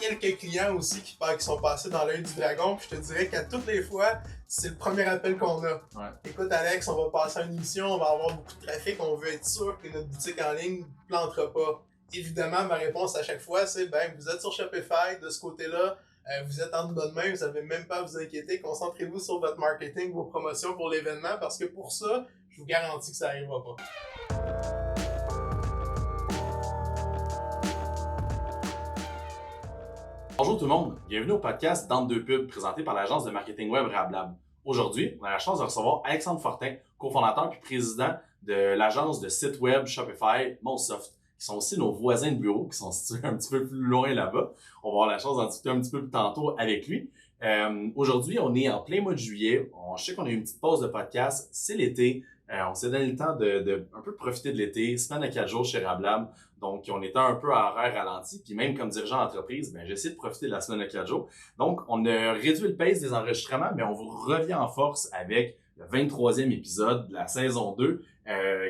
quelques clients aussi qui sont passés dans l'œil du dragon, puis je te dirais qu'à toutes les fois, c'est le premier appel qu'on a. Ouais. Écoute Alex, on va passer à une émission, on va avoir beaucoup de trafic, on veut être sûr que notre boutique en ligne ne plantera pas. Évidemment, ma réponse à chaque fois, c'est vous êtes sur Shopify, de ce côté-là, vous êtes en bonne main, vous n'avez même pas à vous inquiéter, concentrez-vous sur votre marketing, vos promotions pour l'événement, parce que pour ça, je vous garantis que ça n'arrivera pas. Bonjour tout le monde, bienvenue au podcast Dans deux pubs présenté par l'agence de marketing web Rablab. Aujourd'hui, on a la chance de recevoir Alexandre Fortin, cofondateur puis président de l'agence de site web Shopify Monsoft, qui sont aussi nos voisins de bureau, qui sont situés un petit peu plus loin là-bas. On va avoir la chance d'en discuter un petit peu plus tantôt avec lui. Aujourd'hui, on est en plein mois de juillet. Je sais qu'on a eu une petite pause de podcast, c'est l'été. On s'est donné le temps de un peu profiter de l'été, semaine à 4 jours chez Rablab. Donc, on était un peu à horaire ralenti. Puis même comme dirigeant d'entreprise, j'ai essayé de profiter de la semaine à 4 jours. Donc, on a réduit le pace des enregistrements, mais on vous revient en force avec le 23e épisode de la saison 2,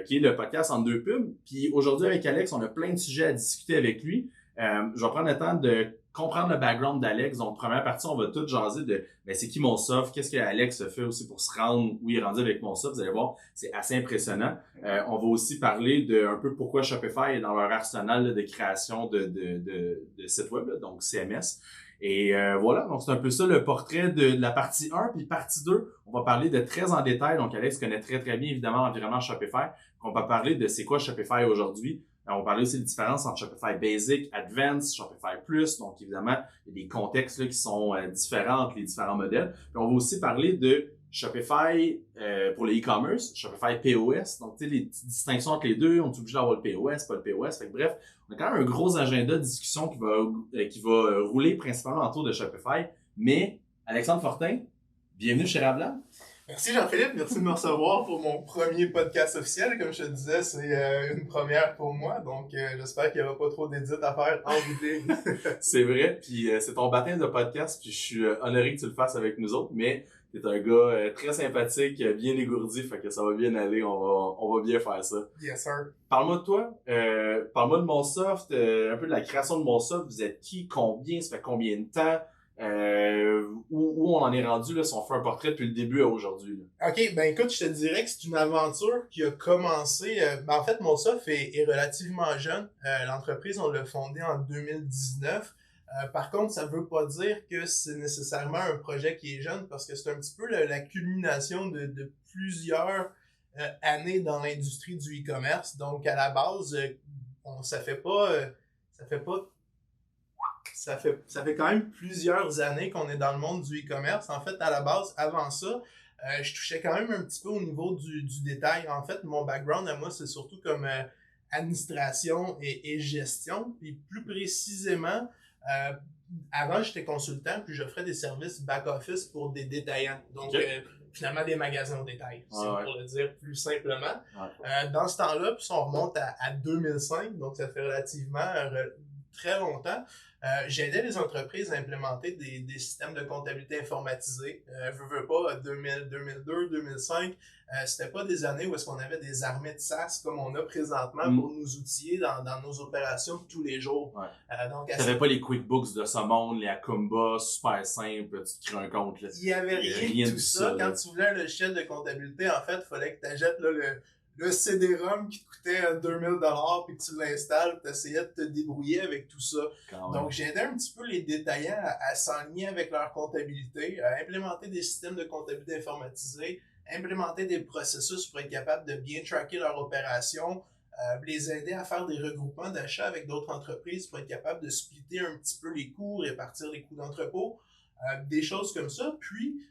qui est le podcast en deux pubs. Puis aujourd'hui, avec Alex, on a plein de sujets à discuter avec lui. Je vais prendre le temps de comprendre le background d'Alex. Donc, première partie, on va tout jaser de c'est qui Monsoft, qu'est-ce que Alex fait aussi pour se rendre où il est rendu avec Monsoft. Vous allez voir, c'est assez impressionnant. On va aussi parler de un peu pourquoi Shopify est dans leur arsenal de création de sites web, là, donc CMS. Et voilà, donc c'est un peu ça le portrait de la partie 1. Puis partie 2, on va parler de très en détail. Donc Alex connaît très très bien évidemment l'environnement Shopify. On va parler de c'est quoi Shopify aujourd'hui. On va parler aussi des différences entre Shopify Basic, Advanced, Shopify Plus. Donc, évidemment, il y a des contextes là, qui sont différents entre les différents modèles. Puis, on va aussi parler de Shopify pour le e-commerce, Shopify POS. Donc, tu sais, les petites distinctions entre les deux. On est obligé d'avoir le POS, pas le POS. Fait que, bref, on a quand même un gros agenda de discussion qui va rouler principalement autour de Shopify. Mais, Alexandre Fortin, bienvenue chez Rablab. Merci Jean-Philippe, merci de me recevoir pour mon premier podcast officiel. Comme je te disais, c'est une première pour moi, donc j'espère qu'il n'y aura pas trop d'édits à faire en vidéo. C'est vrai, puis c'est ton baptême de podcast, puis je suis honoré que tu le fasses avec nous autres, mais t'es un gars très sympathique, bien dégourdi, fait que ça va bien aller, on va bien faire ça. Yes sir. Parle-moi de toi, parle-moi de Monsoft, un peu de la création de Monsoft, vous êtes qui, combien, ça fait combien de temps? Où on en est rendu là, si on fait un portrait depuis le début à aujourd'hui là. Ok, écoute, je te dirais que c'est une aventure qui a commencé, en fait Monsoft est relativement jeune, l'entreprise on l'a fondée en 2019, par contre ça veut pas dire que c'est nécessairement un projet qui est jeune parce que c'est un petit peu la culmination de plusieurs années dans l'industrie du e-commerce, donc à la base ça fait quand même plusieurs années qu'on est dans le monde du e-commerce. En fait, à la base, avant ça, je touchais quand même un petit peu au niveau du détail. En fait, mon background à moi, c'est surtout comme administration et gestion. Puis plus précisément, avant, j'étais consultant, puis j'offrais des services back-office pour des détaillants. Donc, finalement, des magasins au détail, pour le dire plus simplement. Dans ce temps-là, puis on remonte à 2005, donc ça fait relativement très longtemps. J'aidais les entreprises à implémenter des systèmes de comptabilité informatisés. Veux pas, 2002, 2005, c'était pas des années où est-ce qu'on avait des armées de SaaS comme on a présentement pour nous outiller dans nos opérations de tous les jours. Ouais. Donc, t'avais pas les QuickBooks de ce monde, les Akumba, super simple, tu te crées un compte. Là. Il y avait rien de tout ça. Quand tu voulais un logiciel de comptabilité, en fait, il fallait que tu achètes le CD-ROM qui te coûtait 2000$ puis que tu l'installes, tu essayais de te débrouiller avec tout ça. Donc, j'aidais un petit peu les détaillants à s'enligner avec leur comptabilité, à implémenter des systèmes de comptabilité informatisés, implémenter des processus pour être capable de bien tracker leur opération, les aider à faire des regroupements d'achats avec d'autres entreprises pour être capable de splitter un petit peu les coûts, répartir les coûts d'entrepôt, des choses comme ça. Puis,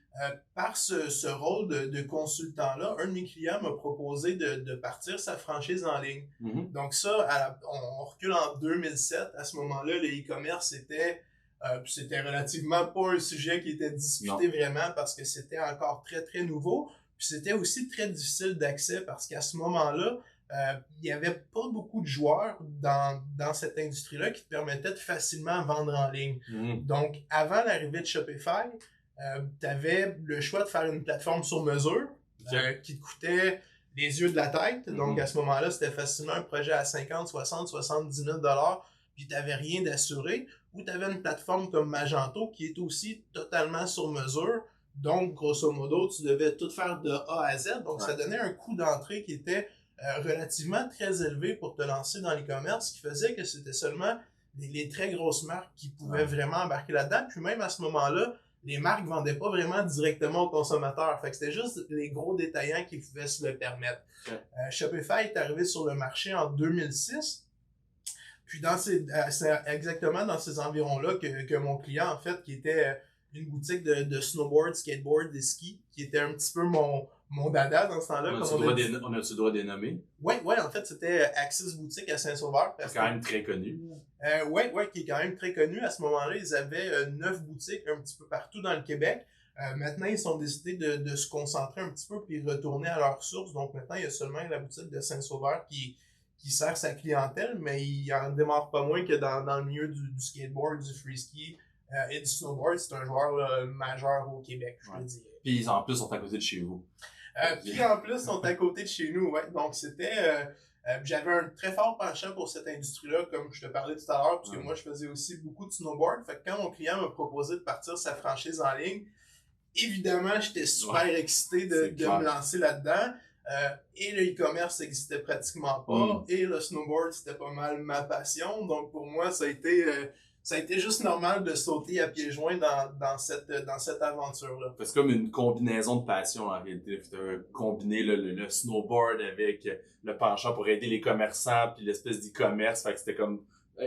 par ce rôle de consultant-là, un de mes clients m'a proposé de partir sa franchise en ligne. Mm-hmm. Donc ça, on recule en 2007. À ce moment-là, le e-commerce c'était relativement pas un sujet qui était discuté vraiment parce que c'était encore très, très nouveau. Puis c'était aussi très difficile d'accès parce qu'à ce moment-là, il n'y avait pas beaucoup de joueurs dans cette industrie-là qui te permettaient de facilement vendre en ligne. Donc, avant l'arrivée de Shopify, tu avais le choix de faire une plateforme sur mesure qui te coûtait les yeux de la tête. Donc, à ce moment-là, c'était facilement un projet à 50, 60, 70 000 $. puis tu n'avais rien d'assuré, ou tu avais une plateforme comme Magento qui est aussi totalement sur mesure. Donc, grosso modo, tu devais tout faire de A à Z. Donc, ça donnait un coût d'entrée qui était relativement très élevé pour te lancer dans l'e-commerce, ce qui faisait que c'était seulement les très grosses marques qui pouvaient vraiment embarquer là-dedans. Puis même à ce moment-là, les marques vendaient pas vraiment directement aux consommateurs. Fait que c'était juste les gros détaillants qui pouvaient se le permettre. Shopify est arrivé sur le marché en 2006. Puis c'est exactement dans ces environs-là que mon client, en fait, qui était une boutique de snowboard, skateboard et ski, qui était un petit peu mon dada dans ce temps-là. On a-tu le droit de les nommer? Ouais, en fait, c'était Axis Boutique à Saint-Sauveur. C'est quand même très connu. Ouais, qui est quand même très connu. À ce moment-là, ils avaient 9 boutiques un petit peu partout dans le Québec. Maintenant, ils sont décidés de se concentrer un petit peu puis retourner à leur source. Donc maintenant, il y a seulement la boutique de Saint-Sauveur qui sert sa clientèle, mais il en démarre pas moins que dans le milieu du skateboard, du freeski et du snowboard. C'est un joueur majeur au Québec, je te dirais. Puis en plus, ils sont à côté de chez vous. Puis en plus, ils sont à côté de chez nous, ouais. Donc c'était... j'avais un très fort penchant pour cette industrie-là, comme je te parlais tout à l'heure, parce que moi, je faisais aussi beaucoup de snowboard. Fait que quand mon client m'a proposé de partir sa franchise en ligne, évidemment, j'étais super excité de me lancer là-dedans. Et le e-commerce n'existait pratiquement pas. Et le snowboard, c'était pas mal ma passion. Donc pour moi, ça a été juste normal de sauter à pieds joints dans cette aventure-là. C'est comme une combinaison de passion en réalité. Tu as combiné le snowboard avec le penchant pour aider les commerçants puis l'espèce d'e-commerce. Fait que c'était comme...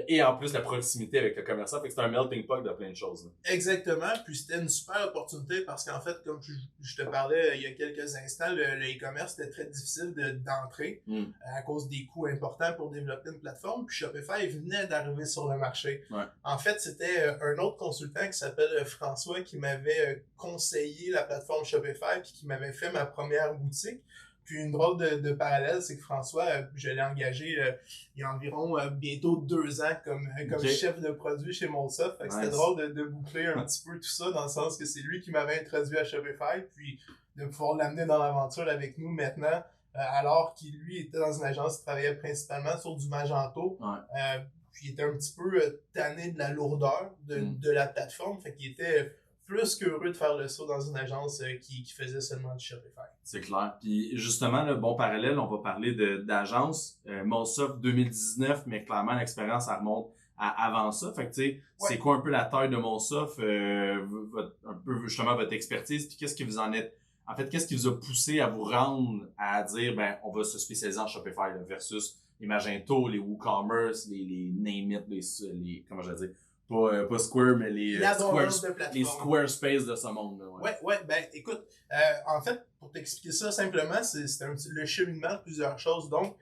Et en plus, la proximité avec le commerçant. Fait que c'était un melting pot de plein de choses. Exactement. Puis c'était une super opportunité parce qu'en fait, comme je te parlais il y a quelques instants, le e-commerce était très difficile d'entrer à cause des coûts importants pour développer une plateforme. Puis Shopify venait d'arriver sur le marché. En fait, c'était un autre consultant qui s'appelle François qui m'avait conseillé la plateforme Shopify puis qui m'avait fait ma première boutique. Puis une drôle de parallèle, c'est que François, je l'ai engagé il y a environ bientôt 2 ans comme chef de produit chez Molsoft. Fait que c'était drôle de boucler un petit peu tout ça, dans le sens que c'est lui qui m'avait introduit à Shopify, puis de pouvoir l'amener dans l'aventure avec nous maintenant, alors qu'il lui était dans une agence qui travaillait principalement sur du Magento. Puis il était un petit peu tanné de la lourdeur de la plateforme, fait qu'il était plus qu'heureux de faire le saut dans une agence qui faisait seulement du Shopify. C'est clair. Puis justement, le bon parallèle, on va parler d'agence. Molsoft 2019, mais clairement, l'expérience, ça remonte à avant ça. Fait que tu sais, c'est quoi un peu la taille de Molsoft, un peu justement votre expertise, puis qu'est-ce que vous en êtes... En fait, qu'est-ce qui vous a poussé à vous rendre à dire, ben, on va se spécialiser en Shopify là, versus les Magento, les WooCommerce, les Name It, les comment je vais dire, pas Square, mais les Squarespace de ce monde. Ouais, ben écoute, en fait, pour t'expliquer ça simplement, c'est le cheminement de plusieurs choses. Donc,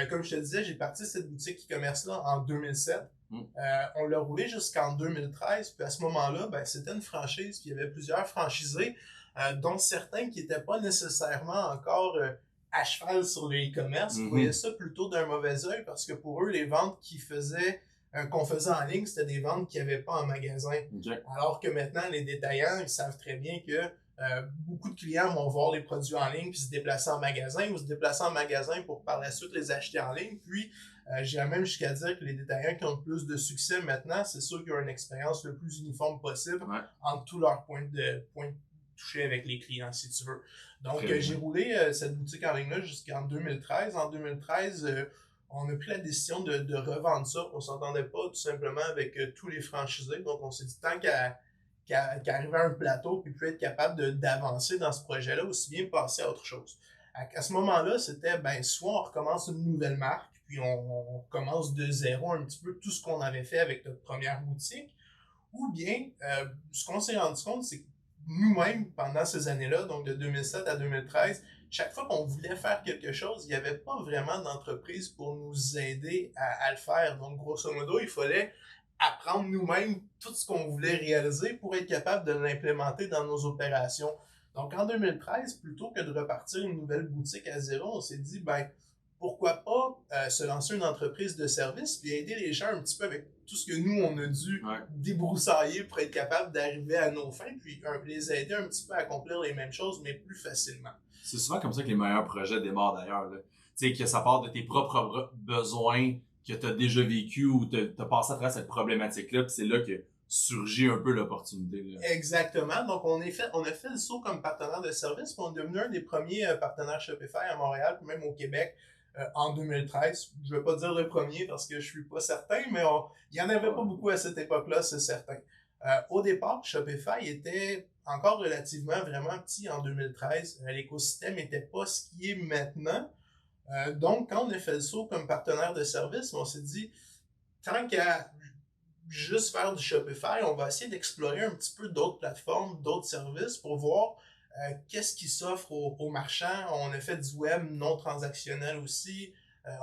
comme je te disais, j'ai parti cette boutique e-commerce-là en 2007. On l'a roulé jusqu'en 2013, puis à ce moment-là, ben, c'était une franchise, puis il y avait plusieurs franchisés, dont certains qui n'étaient pas nécessairement encore à cheval sur le e-commerce, voyaient ça plutôt d'un mauvais œil, parce que pour eux, les ventes qu'on faisait en ligne, c'était des ventes qu'il n'y avait pas en magasin. Alors que maintenant, les détaillants, ils savent très bien que beaucoup de clients vont voir les produits en ligne puis se déplacer en magasin ou se déplacer en magasin pour par la suite les acheter en ligne. Puis, j'irais même jusqu'à dire que les détaillants qui ont le plus de succès maintenant, c'est ceux qui ont une expérience le plus uniforme possible entre tous leurs points de toucher avec les clients, si tu veux. Donc, j'ai roulé cette boutique en ligne-là jusqu'en 2013. En 2013, on a pris la décision de revendre ça. On s'entendait pas tout simplement avec tous les franchisés. Donc, on s'est dit, tant qu'arriver à un plateau puis être capable d'avancer dans ce projet-là, aussi bien passer à autre chose. À ce moment-là, c'était, ben, soit on recommence une nouvelle marque, puis on commence de zéro un petit peu tout ce qu'on avait fait avec notre première boutique, ou bien, ce qu'on s'est rendu compte, c'est que nous-mêmes, pendant ces années-là, donc de 2007 à 2013, chaque fois qu'on voulait faire quelque chose, il n'y avait pas vraiment d'entreprise pour nous aider à le faire. Donc, grosso modo, il fallait apprendre nous-mêmes tout ce qu'on voulait réaliser pour être capable de l'implémenter dans nos opérations. Donc, en 2013, plutôt que de repartir une nouvelle boutique à zéro, on s'est dit, ben, pourquoi pas se lancer une entreprise de service puis aider les gens un petit peu avec tout ce que nous, on a dû débroussailler pour être capable d'arriver à nos fins, puis les aider un petit peu à accomplir les mêmes choses, mais plus facilement. C'est souvent comme ça que les meilleurs projets démarrent d'ailleurs. Tu sais, que ça part de tes propres besoins que tu as déjà vécu ou tu as passé à travers cette problématique-là, puis c'est là que surgit un peu l'opportunité. Là. Exactement. Donc, on a fait le saut comme partenaire de service, puis on est devenu un des premiers partenaires Shopify à Montréal, puis même au Québec en 2013. Je ne vais pas dire le premier parce que je suis pas certain, mais il n'y en avait pas beaucoup à cette époque-là, c'est certain. Au départ, Shopify était encore relativement vraiment petit en 2013. L'écosystème n'était pas ce qu'il est maintenant. Donc, quand on a fait le saut comme partenaire de service, on s'est dit, tant qu'à juste faire du Shopify, on va essayer d'explorer un petit peu d'autres plateformes, d'autres services pour voir qu'est-ce qui s'offre aux marchands. On a fait du web non transactionnel aussi.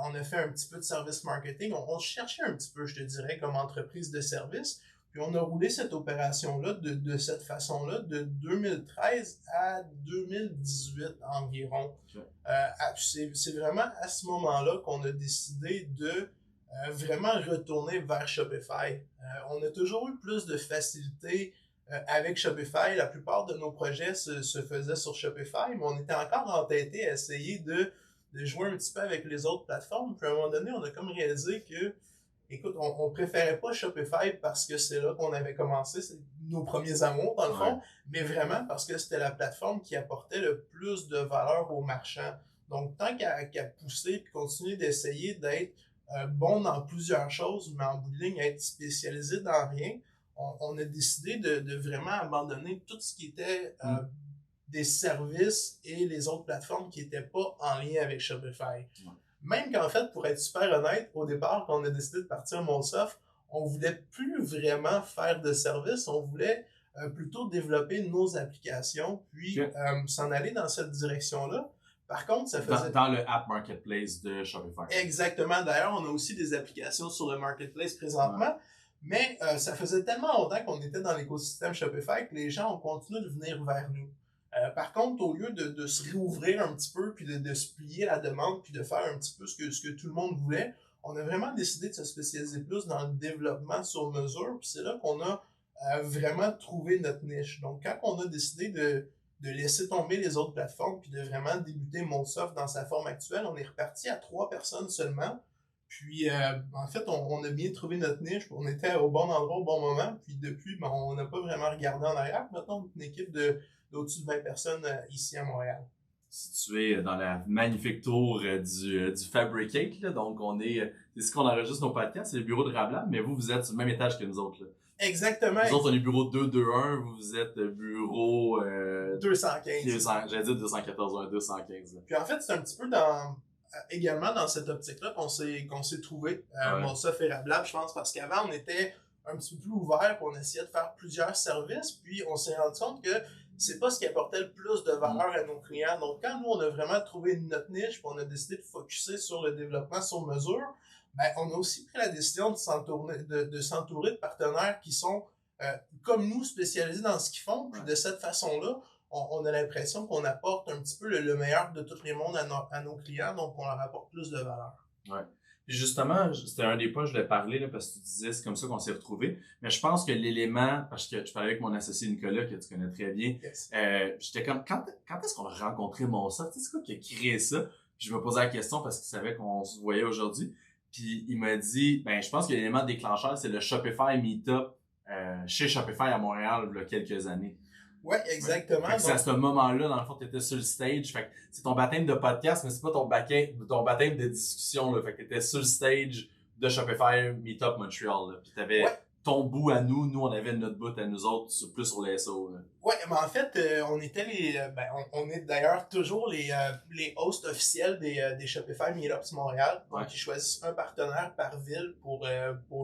On a fait un petit peu de service marketing. On cherchait un petit peu, je te dirais, comme entreprise de service. Puis on a roulé cette opération-là de cette façon-là de 2013 à 2018 environ. Okay. C'est vraiment à ce moment-là qu'on a décidé de vraiment retourner vers Shopify. On a toujours eu plus de facilité avec Shopify. La plupart de nos projets se faisaient sur Shopify, mais on était encore entêtés à essayer de jouer un petit peu avec les autres plateformes. Puis à un moment donné, on a comme réalisé que, écoute, on préférait pas Shopify parce que c'est là qu'on avait commencé, c'est nos premiers amours dans le fond, mais vraiment parce que c'était la plateforme qui apportait le plus de valeur aux marchands. Donc, tant qu'à pousser et continuer d'essayer d'être bon dans plusieurs choses, mais en bout de ligne, être spécialisé dans rien, on a décidé de vraiment abandonner tout ce qui était des services et les autres plateformes qui n'étaient pas en lien avec Shopify. Même qu'en fait, pour être super honnête, au départ, quand on a décidé de partir Monsoft, on voulait plus vraiment faire de services, on voulait plutôt développer nos applications, puis s'en aller dans cette direction-là. Par contre, ça faisait... Dans le App Marketplace de Shopify. Exactement. D'ailleurs, on a aussi des applications sur le Marketplace présentement, mais ça faisait tellement longtemps qu'on était dans l'écosystème Shopify que les gens ont continué de venir vers nous. Par contre, au lieu de se réouvrir un petit peu, puis de se plier la demande, puis de faire un petit peu ce que tout le monde voulait, on a vraiment décidé de se spécialiser plus dans le développement sur mesure, puis c'est là qu'on a vraiment trouvé notre niche. Donc, quand on a décidé de laisser tomber les autres plateformes puis de vraiment débuter Monsoft dans sa forme actuelle, on est reparti à 3 personnes seulement. Puis, en fait, on a bien trouvé notre niche. On était au bon endroit au bon moment. Puis depuis, on n'a pas vraiment regardé en arrière. Maintenant, on est une équipe d'au-dessus de 20 personnes ici à Montréal. Situé dans la magnifique tour du Fabricate. Là. Donc, c'est ce qu'on enregistre nos podcasts, c'est le bureau de Rablab, mais vous êtes sur le même étage que nous autres. Là. Exactement. Nous autres, on est bureau 221, vous êtes bureau... 215. J'allais dire 214, 215. Là. Puis en fait, c'est un petit peu également dans cette optique-là qu'on s'est trouvé. Monsoft et Rablab, je pense, parce qu'avant, on était un petit peu plus ouvert, puis on essayait de faire plusieurs services, puis on s'est rendu compte que c'est pas ce qui apportait le plus de valeur à nos clients. Donc, quand nous, on a vraiment trouvé notre niche, puis on a décidé de focusser sur le développement sur mesure, ben, on a aussi pris la décision de s'entourer de partenaires qui sont comme nous, spécialisés dans ce qu'ils font. Puis de cette façon-là, on a l'impression qu'on apporte un petit peu le meilleur de tous les mondes à nos clients, donc on leur apporte plus de valeur. Ouais. Puis justement, c'était un des points que je voulais parler, là, parce que tu disais c'est comme ça qu'on s'est retrouvés. Mais je pense que l'élément, parce que je parlais avec mon associé Nicolas, que tu connais très bien, j'étais comme, quand est-ce qu'on a rencontré Monsoft? C'est quoi qui a créé ça? Puis je me posais la question parce qu'il savait qu'on se voyait aujourd'hui. Puis il m'a dit, je pense que l'élément déclencheur, c'est le Shopify Meetup chez Shopify à Montréal il y a quelques années. Oui, exactement. C'est à ce moment-là, dans le fond, tu étais sur le stage. Fait que c'est ton baptême de podcast, mais c'est pas ton baptême de discussion. Là. Fait que tu étais sur le stage de Shopify Meetup Montreal. Là. Puis tu avais ton bout à nous. Nous, on avait notre bout à nous autres, plus sur les SO. Oui, mais en fait, on était on est d'ailleurs toujours les hosts officiels des Shopify Meetups Montréal. Donc, ils choisissent un partenaire par ville pour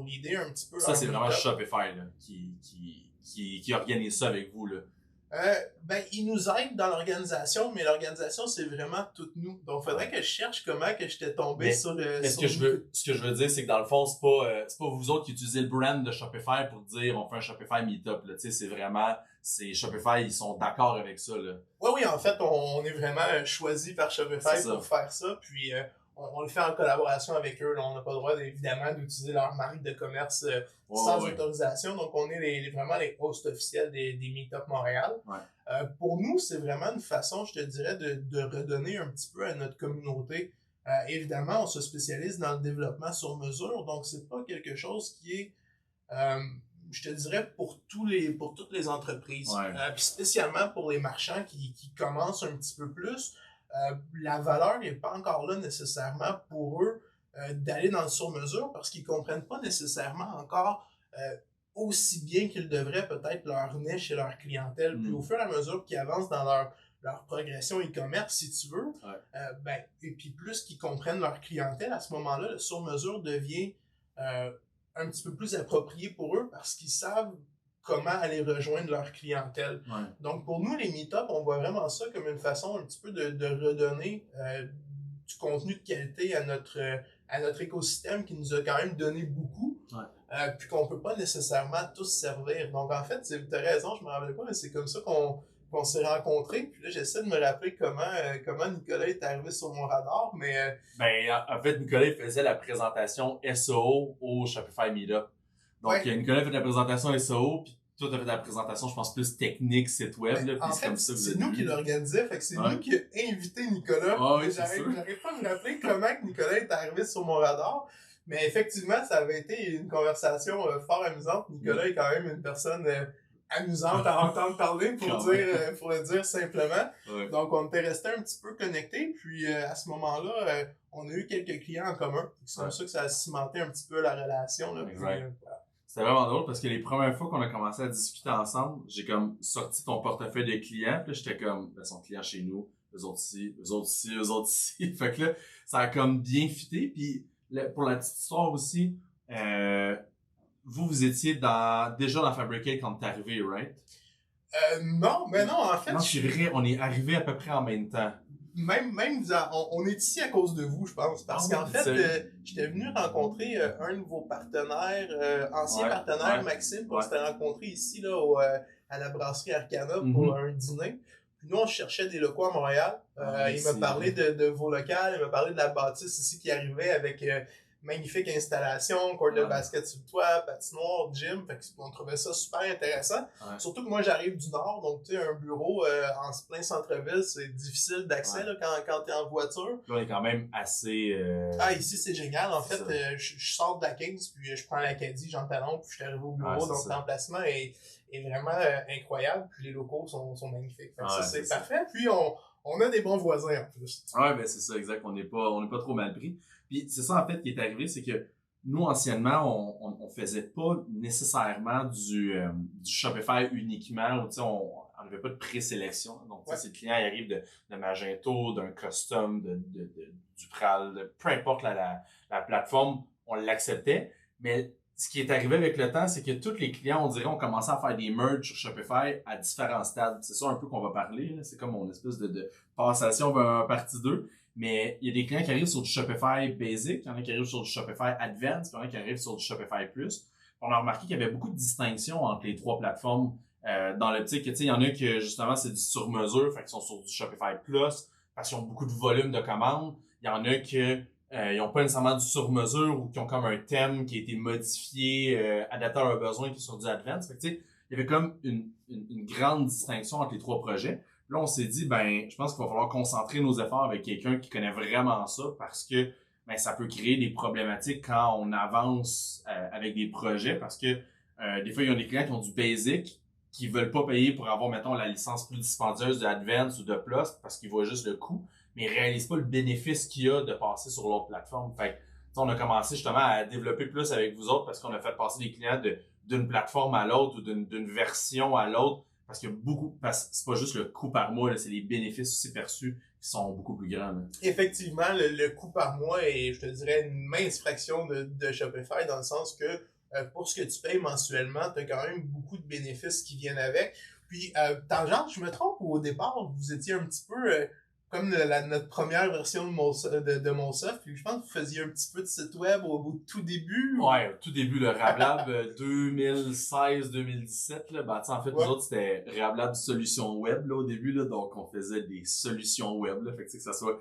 leader un petit peu. Ça, c'est vraiment Shopify là, qui organise ça avec vous. Là. Ils nous aident dans l'organisation, mais l'organisation, c'est vraiment toutes nous. Donc, il faudrait que je cherche comment que j'étais tombé sur le... Mais ce que je veux dire, c'est que dans le fond, c'est pas vous autres qui utilisez le brand de Shopify pour dire on fait un Shopify Meetup. Là. C'est vraiment... C'est Shopify, ils sont d'accord avec ça. Là. Oui, en fait, on est vraiment choisi par Shopify pour faire ça. Puis, on le fait en collaboration avec eux. Là. On n'a pas le droit, évidemment, d'utiliser leur marque de commerce sans autorisation. Donc, on est vraiment les hosts officiels des Meetup Montréal. Ouais. Pour nous, c'est vraiment une façon, je te dirais, de redonner un petit peu à notre communauté. Évidemment, on se spécialise dans le développement sur mesure, donc c'est pas quelque chose qui est, je te dirais, pour toutes les entreprises. Ouais. Puis spécialement pour les marchands qui commencent un petit peu plus, la valeur n'est pas encore là nécessairement pour eux d'aller dans le sur-mesure parce qu'ils comprennent pas nécessairement encore aussi bien qu'ils devraient peut-être leur niche et leur clientèle. Puis au fur et à mesure qu'ils avancent dans leur progression e-commerce, si tu veux, et puis plus qu'ils comprennent leur clientèle, à ce moment-là, le sur-mesure devient un petit peu plus approprié pour eux parce qu'ils savent comment aller rejoindre leur clientèle. Ouais. Donc, pour nous, les meet-ups, on voit vraiment ça comme une façon un petit peu de redonner du contenu de qualité à notre écosystème qui nous a quand même donné beaucoup, puis qu'on peut pas nécessairement tous servir. Donc, en fait, tu as raison, je me rappelle pas, mais c'est comme ça qu'on s'est rencontrés. Puis là, j'essaie de me rappeler comment Nicolas est arrivé sur mon radar, mais... En fait, Nicolas il faisait la présentation SEO au Shopify Meetup. Donc, Nicolas a fait la présentation SEO, puis toi, t'as fait la présentation, je pense, plus technique, site web. Là, en c'est fait, comme ça c'est nous qui l'organisait, fait que c'est nous qui avons invité Nicolas. J'arrive pas à me rappeler comment que Nicolas est arrivé sur mon radar, mais effectivement, ça avait été une conversation fort amusante. Nicolas est quand même une personne amusante à entendre parler, pour le dire simplement. Ouais. Donc, on était restés un petit peu connectés, puis à ce moment-là, on a eu quelques clients en commun. C'est comme ça que ça a cimenté un petit peu la relation. Là, exact. C'était vraiment drôle parce que les premières fois qu'on a commencé à discuter ensemble, j'ai comme sorti ton portefeuille de clients, puis là, j'étais comme, son client chez nous, eux autres ici, eux autres ici, eux autres ici. Fait que là, ça a comme bien fité. Puis pour la petite histoire aussi, vous étiez déjà dans Fabricate quand t'es arrivé, right? Non, mais non, en fait. Non, c'est vrai, on est arrivé à peu près en même temps. Même on est ici à cause de vous, je pense. Parce qu'en fait, j'étais venu rencontrer un de vos partenaires, ancien partenaire, Maxime, qu'on s'était rencontré ici, là, à la brasserie Arcana pour un dîner. Puis nous, on cherchait des locaux à Montréal. Il m'a parlé de vos locales, il m'a parlé de la bâtisse ici qui arrivait avec magnifique installation, court de basket sur le toit, patinoire, gym. Fait qu'on trouvait ça super intéressant. Ouais. Surtout que moi, j'arrive du Nord, donc tu sais, un bureau en plein centre-ville, c'est difficile d'accès là, quand t'es en voiture. Là, on est quand même assez... ici, c'est génial. En fait, je sors de la 15, puis je prends l'Acadie, Jean Talon, puis je suis arrivé au bureau, donc l'emplacement est vraiment incroyable, puis les locaux sont magnifiques. Fait que ça, c'est parfait. Puis on a des bons voisins en plus. Ouais, ben c'est ça, exact. On n'est pas trop mal pris. Puis c'est ça en fait qui est arrivé, c'est que nous anciennement on faisait pas nécessairement du Shopify uniquement, ou tu sais on n'avait pas de présélection. Donc si le client il arrive de Magento, d'un custom, du Pral, peu importe la plateforme, on l'acceptait. Mais ce qui est arrivé avec le temps, c'est que tous les clients, on dirait, ont commencé à faire des merges sur Shopify à différents stades. C'est ça un peu qu'on va parler. Là. C'est comme mon espèce de passation vers partie 2. Mais il y a des clients qui arrivent sur du Shopify Basic, il y en a qui arrivent sur du Shopify Advanced, il y en a qui arrivent sur du Shopify Plus. On a remarqué qu'il y avait beaucoup de distinctions entre les trois plateformes dans l'optique que, tu sais, il y en a que, justement, c'est du sur-mesure, fait qu'ils sont sur du Shopify Plus, parce qu'ils ont beaucoup de volume de commandes. Il y en a que ils n'ont pas nécessairement du sur-mesure ou qui ont comme un thème qui a été modifié, adapté à leurs besoins, qui est sur du Advanced. Fait que, tu sais, il y avait comme une grande distinction entre les trois projets. Là, on s'est dit, je pense qu'il va falloir concentrer nos efforts avec quelqu'un qui connaît vraiment ça parce que ça peut créer des problématiques quand on avance avec des projets parce que des fois, il y a des clients qui ont du basic qui veulent pas payer pour avoir, mettons, la licence plus dispendieuse de Advance ou de Plus parce qu'ils voient juste le coût, mais ils réalisent pas le bénéfice qu'il y a de passer sur l'autre plateforme. Fait que, on a commencé justement à développer plus avec vous autres parce qu'on a fait passer des clients d'une plateforme à l'autre ou d'une version à l'autre. Parce qu'il y a parce que c'est pas juste le coût par mois, là, c'est les bénéfices aussi perçus qui sont beaucoup plus grands. Là. Effectivement, le coût par mois est, je te dirais, une mince fraction de Shopify dans le sens que pour ce que tu payes mensuellement, tu as quand même beaucoup de bénéfices qui viennent avec. Puis, Tangente, je me trompe, au départ, vous étiez un petit peu comme notre première version de Monsoft, puis je pense que vous faisiez un petit peu de site web au tout début. Ouais, au tout début, le Rablab 2016-2017. Là, en fait, nous autres, c'était Rablab Solutions Web là, au début, là, donc on faisait des solutions web, là, fait que ça soit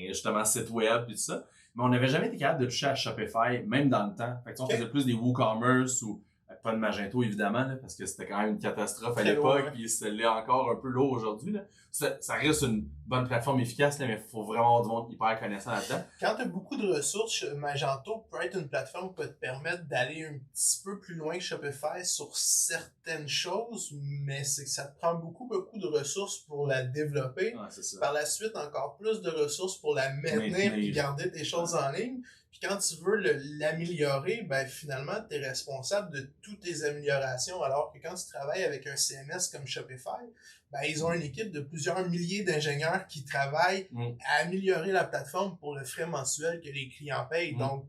justement site web et tout ça. Mais on n'avait jamais été capable de toucher à Shopify, même dans le temps. Fait que on faisait plus des WooCommerce ou pas de Magento, évidemment, là, parce que c'était quand même une catastrophe à Très l'époque, lourd, hein. puis ça l'est encore un peu lourd aujourd'hui. Là. Ça reste une bonne plateforme efficace, là, mais il faut vraiment avoir du monde hyper connaissant là-dedans. Quand tu as beaucoup de ressources, Magento peut être une plateforme qui peut te permettre d'aller un petit peu plus loin que Shopify sur certaines choses, mais c'est que ça te prend beaucoup de ressources pour la développer. Ouais, c'est ça. Par la suite, encore plus de ressources pour la maintenir et garder tes choses en ligne. Puis quand tu veux l'améliorer, ben finalement, tu es responsable de toutes tes améliorations, alors que quand tu travailles avec un CMS comme Shopify, ben ils ont une équipe de plusieurs milliers d'ingénieurs qui travaillent à améliorer la plateforme pour le frais mensuel que les clients payent. Donc,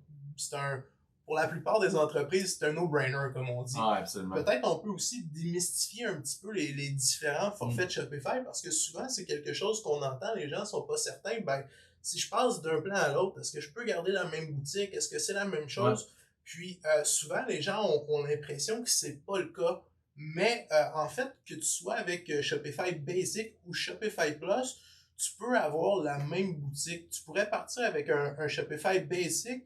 pour la plupart des entreprises, c'est un no-brainer, comme on dit. Ah, absolument. Peut-être on peut aussi démystifier un petit peu les différents forfaits de Shopify, parce que souvent, c'est quelque chose qu'on entend, les gens sont pas certains, ben, si je passe d'un plan à l'autre, est-ce que je peux garder la même boutique? Est-ce que c'est la même chose? Ouais. Puis, souvent, les gens ont l'impression que c'est pas le cas. Mais, en fait, que tu sois avec Shopify Basic ou Shopify Plus, tu peux avoir la même boutique. Tu pourrais partir avec un Shopify Basic,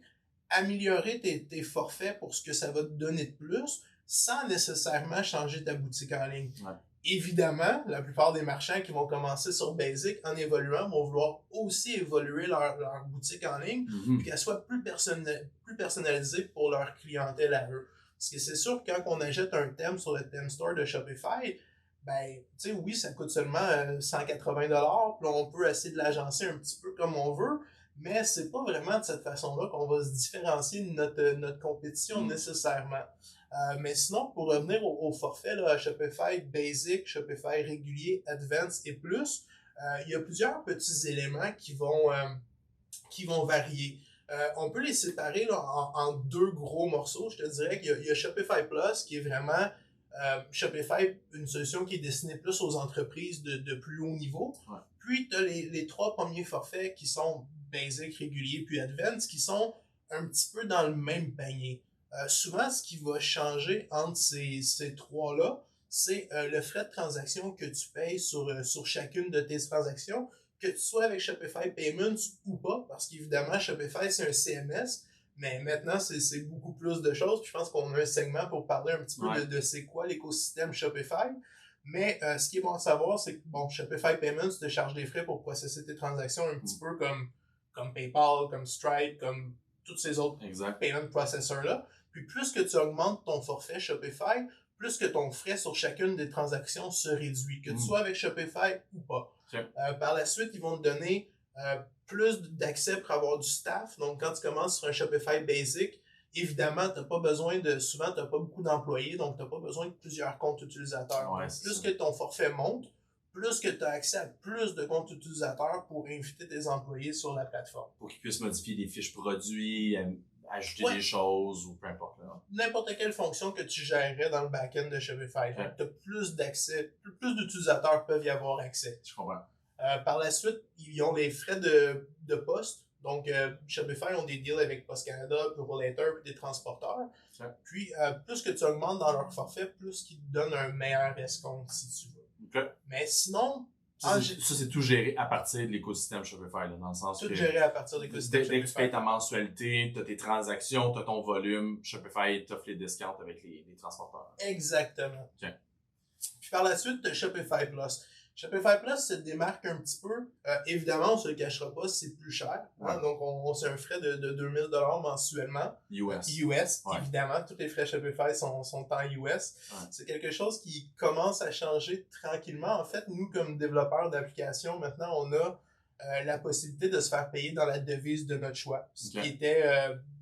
améliorer tes forfaits pour ce que ça va te donner de plus, sans nécessairement changer ta boutique en ligne. Ouais. Évidemment, la plupart des marchands qui vont commencer sur Basic en évoluant vont vouloir aussi évoluer leur boutique en ligne, puis qu'elle soit plus personnalisée pour leur clientèle à eux. Parce que c'est sûr que quand on achète un thème sur le theme store de Shopify, ben, tu sais, oui, ça coûte seulement 180$, puis on peut essayer de l'agencer un petit peu comme on veut, mais c'est pas vraiment de cette façon-là qu'on va se différencier de notre compétition nécessairement. Mais sinon, pour revenir au forfait, là, Shopify Basic, Shopify régulier, Advanced et plus, il y a plusieurs petits éléments qui vont varier. On peut les séparer là, en deux gros morceaux. Je te dirais qu'il y a Shopify Plus qui est vraiment Shopify, une solution qui est destinée plus aux entreprises de plus haut niveau. Ouais. Puis, tu as les trois premiers forfaits qui sont Basic, régulier, puis Advanced, qui sont un petit peu dans le même panier. Souvent, ce qui va changer entre ces trois-là, c'est le frais de transaction que tu payes sur chacune de tes transactions, que tu sois avec Shopify Payments ou pas, parce qu'évidemment, Shopify, c'est un CMS, mais maintenant, c'est beaucoup plus de choses. Puis je pense qu'on a un segment pour parler un petit peu de c'est quoi l'écosystème Shopify. Mais ce qui est bon à savoir, c'est que bon, Shopify Payments te charge des frais pour processer tes transactions un petit peu comme PayPal, comme Stripe, comme tous ces autres payment processors-là. Puis plus que tu augmentes ton forfait Shopify, plus que ton frais sur chacune des transactions se réduit, que tu sois avec Shopify ou pas. Okay. Par la suite, ils vont te donner plus d'accès pour avoir du staff. Donc, quand tu commences sur un Shopify Basic, évidemment, souvent, tu n'as pas beaucoup d'employés, donc tu n'as pas besoin de plusieurs comptes utilisateurs. Ouais, plus que ton forfait monte, plus que tu as accès à plus de comptes utilisateurs pour inviter tes employés sur la plateforme. Pour qu'ils puissent modifier des fiches produits, ajouter des choses ou peu importe. N'importe quelle fonction que tu gérerais dans le back-end de Shopify. Tu as plus d'accès, plus d'utilisateurs peuvent y avoir accès. Je comprends. Par la suite, ils ont les frais de poste. Donc, Shopify ont des deals avec Post Canada, Purolator et des transporteurs. Okay. Puis, plus que tu augmentes dans leur forfait, plus qu'ils te donnent un meilleur escompte, si tu veux. Okay. Mais sinon... Ça, c'est tout géré à partir de l'écosystème Shopify, là, dans le sens tout que... Tout géré à partir de l'écosystème Shopify. Dès que tu payes ta mensualité, tu as tes transactions, tu as ton volume, Shopify t'offre les discounts avec les transporteurs. Exactement. Okay. Puis par la suite, tu as Shopify Plus. Shopify Plus se démarque un petit peu. Évidemment, on se le cachera pas, c'est plus cher. Hein? Donc, c'est un frais de 2000$ mensuellement. US, évidemment. Tous les frais Shopify sont en US. Ouais. C'est quelque chose qui commence à changer tranquillement. En fait, nous, comme développeurs d'applications, maintenant, on a la possibilité de se faire payer dans la devise de notre choix. Ce qui était,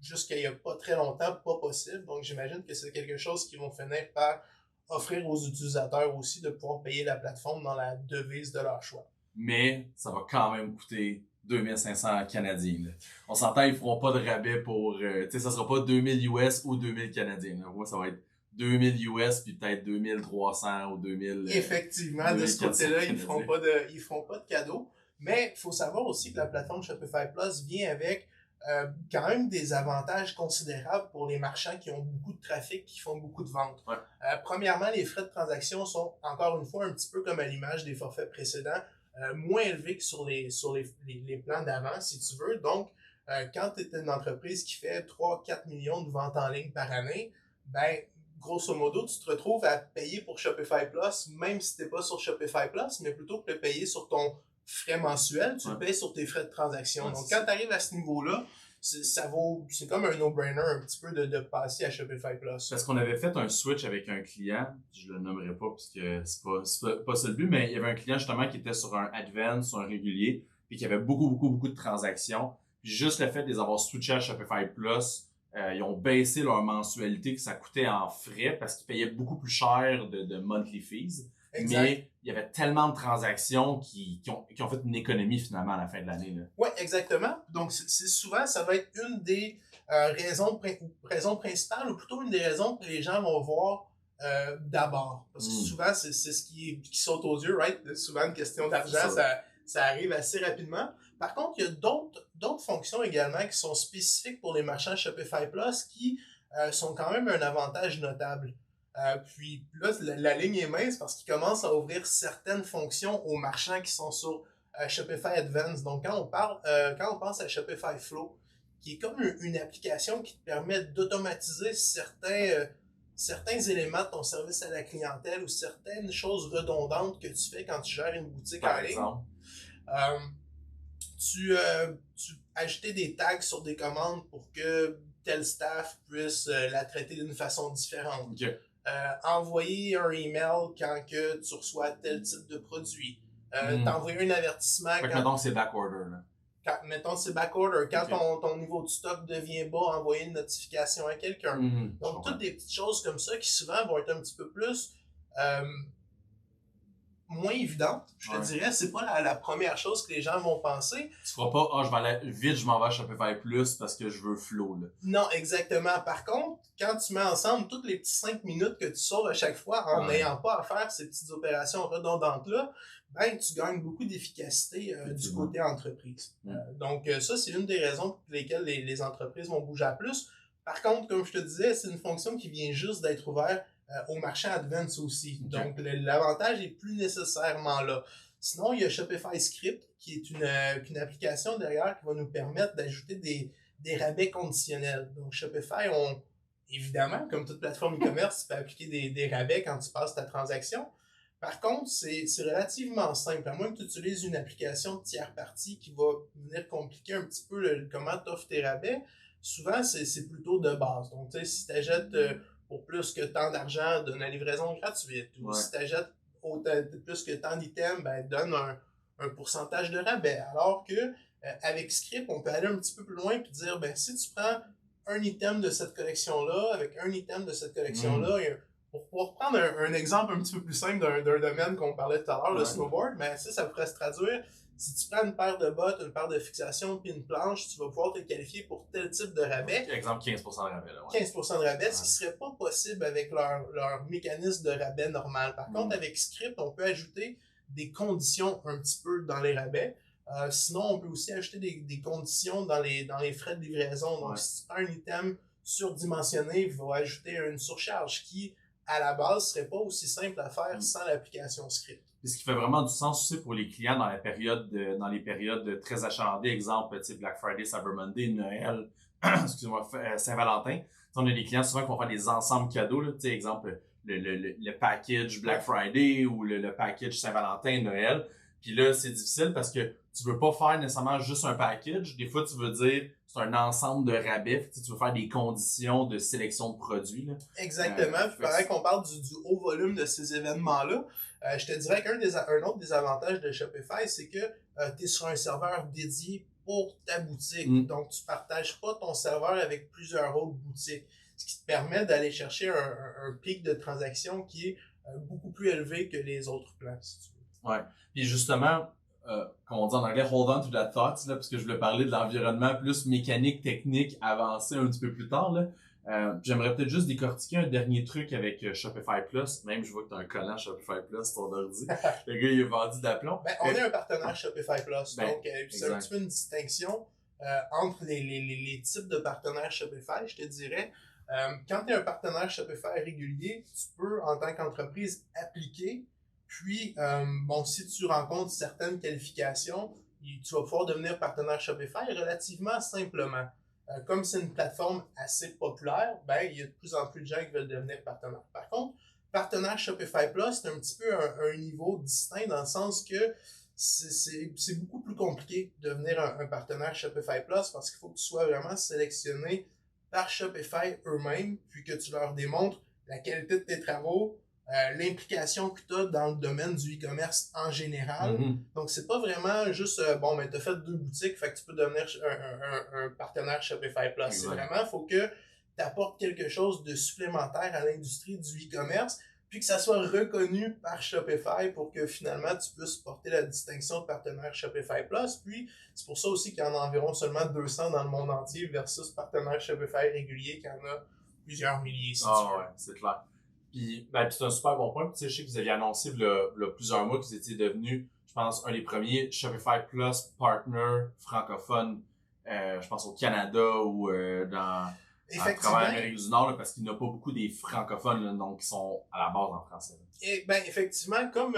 jusqu'à il y a pas très longtemps, pas possible. Donc, j'imagine que c'est quelque chose qui vont finir par offrir aux utilisateurs aussi de pouvoir payer la plateforme dans la devise de leur choix. Mais ça va quand même coûter 2500 Canadiens. Là. On s'entend, ils feront pas de rabais pour... tu sais, ça sera pas 2000 US ou 2000 Canadiens. Là. Moi, ça va être 2000 US puis peut-être 2300 ou 2000... Effectivement, 2000 de ce côté-là, ils feront pas de cadeaux. Mais il faut savoir aussi que la plateforme Shopify Plus vient avec quand même des avantages considérables pour les marchands qui ont beaucoup de trafic, qui font beaucoup de ventes. Ouais. Premièrement, les frais de transaction sont, encore une fois, un petit peu comme à l'image des forfaits précédents, moins élevés que sur les plans d'avant, si tu veux. Donc, quand tu es une entreprise qui fait 3-4 millions de ventes en ligne par année, ben grosso modo, tu te retrouves à payer pour Shopify Plus, même si tu n'es pas sur Shopify Plus, mais plutôt que de le payer sur ton frais mensuel, tu le payes sur tes frais de transaction. Donc, quand tu arrives à ce niveau-là, c'est comme un no-brainer un petit peu de passer à Shopify Plus. Parce qu'on avait fait un switch avec un client, je le nommerai pas parce que c'est pas ça le but, mais il y avait un client justement qui était sur un advance, sur un régulier, puis qui avait beaucoup de transactions. Puis juste le fait de les avoir switchés à Shopify Plus, ils ont baissé leur mensualité que ça coûtait en frais parce qu'ils payaient beaucoup plus cher de monthly fees. Exact. Mais il y avait tellement de transactions qui ont fait une économie finalement à la fin de l'année. Oui, exactement. Donc, c'est souvent, ça va être une des raisons principales, ou plutôt une des raisons que les gens vont voir d'abord. Parce que souvent, c'est ce qui saute aux yeux, right? Souvent, une question d'argent, ça arrive assez rapidement. Par contre, il y a d'autres fonctions également qui sont spécifiques pour les marchands Shopify Plus qui sont quand même un avantage notable. Puis là, la ligne est mince parce qu'ils commencent à ouvrir certaines fonctions aux marchands qui sont sur Shopify Advance. Donc, quand on pense à Shopify Flow, qui est comme une application qui te permet d'automatiser certains éléments de ton service à la clientèle ou certaines choses redondantes que tu fais quand tu gères une boutique en ligne. Tu ajouter des tags sur des commandes pour que tel staff puisse la traiter d'une façon différente. Okay. Envoyer un email quand que tu reçois tel type de produit. T'envoyer un avertissement quand... Mettons que c'est backorder. Mettons c'est backorder. Quand ton niveau de stock devient bas, envoyer une notification à quelqu'un. Donc, toutes des petites choses comme ça qui souvent vont être un petit peu plus moins évidente, je te dirais, c'est pas la première chose que les gens vont penser. Tu feras pas, je vais aller vite, je m'en vais à Shopify Plus parce que je veux flow, là. Non, exactement. Par contre, quand tu mets ensemble toutes les petits 5 minutes que tu sauves à chaque fois en n'ayant pas à faire ces petites opérations redondantes-là, ben, tu gagnes beaucoup d'efficacité du côté entreprise. Donc, ça, c'est une des raisons pour lesquelles les entreprises vont bouger à plus. Par contre, comme je te disais, c'est une fonction qui vient juste d'être ouverte au marché Advance aussi. Okay. Donc, l'avantage est plus nécessairement là. Sinon, il y a Shopify Script, qui est une application derrière qui va nous permettre d'ajouter des rabais conditionnels. Donc, Shopify, évidemment, comme toute plateforme e-commerce, tu peux appliquer des rabais quand tu passes ta transaction. Par contre, c'est relativement simple. À moins que tu utilises une application de tiers partie qui va venir compliquer un petit peu comment tu offres tes rabais, souvent, c'est plutôt de base. Donc, tu sais, si tu achètes pour plus que tant d'argent, donne la livraison gratuite. Ou si tu achètes plus que tant d'items, ben, donne un pourcentage de rabais. Alors que avec Script, on peut aller un petit peu plus loin et dire, ben, si tu prends un item de cette collection-là, avec un item de cette collection-là, pour pouvoir prendre un exemple un petit peu plus simple d'un domaine qu'on parlait tout à l'heure, le snowboard, ben, ça pourrait se traduire. Si tu prends une paire de bottes, une paire de fixation puis une planche, tu vas pouvoir te qualifier pour tel type de rabais. Exemple, 15% de rabais. Là, 15% de rabais, ce qui serait pas possible avec leur mécanisme de rabais normal. Par contre, avec Script, on peut ajouter des conditions un petit peu dans les rabais. Sinon, on peut aussi ajouter des conditions dans les frais de livraison. Donc, si tu prends un item surdimensionné, il va ajouter une surcharge qui, à la base, serait pas aussi simple à faire sans l'application Script. Puis ce qui fait vraiment du sens aussi pour les clients dans les périodes très achalandées, exemple, tu sais, Black Friday, Cyber Monday, Noël, excuse-moi, Saint-Valentin. On a des clients souvent qui vont faire des ensembles cadeaux, là, tu sais, exemple, le package Black Friday ou le package Saint-Valentin, Noël. Puis là, c'est difficile parce que tu veux pas faire nécessairement juste un package. Des fois, tu veux dire, c'est un ensemble de rabais. Tu veux faire des conditions de sélection de produits, là. Exactement. Puis pareil qu'on parle du haut volume de ces événements-là, je te dirais qu'un autre des avantages de Shopify, c'est que tu es sur un serveur dédié pour ta boutique. Donc, tu partages pas ton serveur avec plusieurs autres boutiques. Ce qui te permet d'aller chercher un pic de transaction qui est beaucoup plus élevé que les autres plans, si tu veux. Ouais. Puis justement, comme on dit en anglais, hold on to that thought, là, parce que je voulais parler de l'environnement plus mécanique, technique, avancé un petit peu plus tard, là. J'aimerais peut-être juste décortiquer un dernier truc avec Shopify Plus. Même, je vois que tu as un collant Shopify Plus, ton ordi. Le gars, il a vendu d'aplomb. Ben, on est un partenaire Shopify Plus. Donc, c'est un petit peu une distinction entre les types de partenaires Shopify, je te dirais. Quand tu es un partenaire Shopify régulier, tu peux, en tant qu'entreprise, appliquer. Puis, si tu rencontres certaines qualifications, tu vas pouvoir devenir partenaire Shopify relativement simplement. comme c'est une plateforme assez populaire, ben, il y a de plus en plus de gens qui veulent devenir partenaires. Par contre, partenaire Shopify Plus, c'est un petit peu un niveau distinct dans le sens que c'est beaucoup plus compliqué de devenir un partenaire Shopify Plus parce qu'il faut que tu sois vraiment sélectionné par Shopify eux-mêmes, puis que tu leur démontres la qualité de tes travaux, l'implication que tu as dans le domaine du e-commerce en général. Donc, c'est pas vraiment juste, bon, mais tu as fait 2 boutiques, fait que tu peux devenir un partenaire Shopify Plus. C'est vraiment, il faut que tu apportes quelque chose de supplémentaire à l'industrie du e-commerce, puis que ça soit reconnu par Shopify pour que finalement tu puisses porter la distinction de partenaire Shopify Plus. Puis c'est pour ça aussi qu'il y en a environ seulement 200 dans le monde entier versus partenaire Shopify régulier qui en a plusieurs milliers. Si tu veux. Ouais, c'est clair. Puis c'est un super bon point. Puis, je sais que vous aviez annoncé il y a plusieurs mois que vous étiez devenu, je pense, un des premiers Shopify Plus partner francophone, je pense au Canada ou dans à travers l'Amérique du Nord, là, parce qu'il n'y a pas beaucoup des francophones, là, donc qui sont à la base en français. Et ben effectivement, comme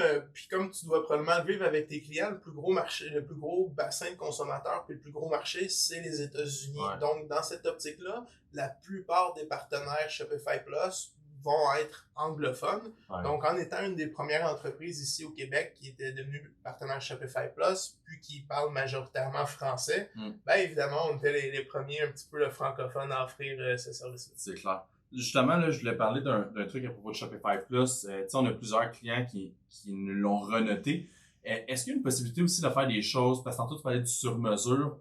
tu dois probablement le vivre avec tes clients, le plus gros marché, le plus gros bassin de consommateurs, puis le plus gros marché, c'est les États-Unis. Ouais. Donc dans cette optique-là, la plupart des partenaires Shopify Plus vont être anglophones. Ouais. Donc, en étant une des premières entreprises ici au Québec qui était devenue partenaire Shopify Plus, puis qui parle majoritairement français, ben évidemment, on était les premiers un petit peu le francophone à offrir ce service-là. C'est clair. Justement, là, je voulais parler d'un truc à propos de Shopify Plus. On a plusieurs clients qui nous l'ont renoté. Est-ce qu'il y a une possibilité aussi de faire des choses, parce que tantôt tu parlais du sur-mesure,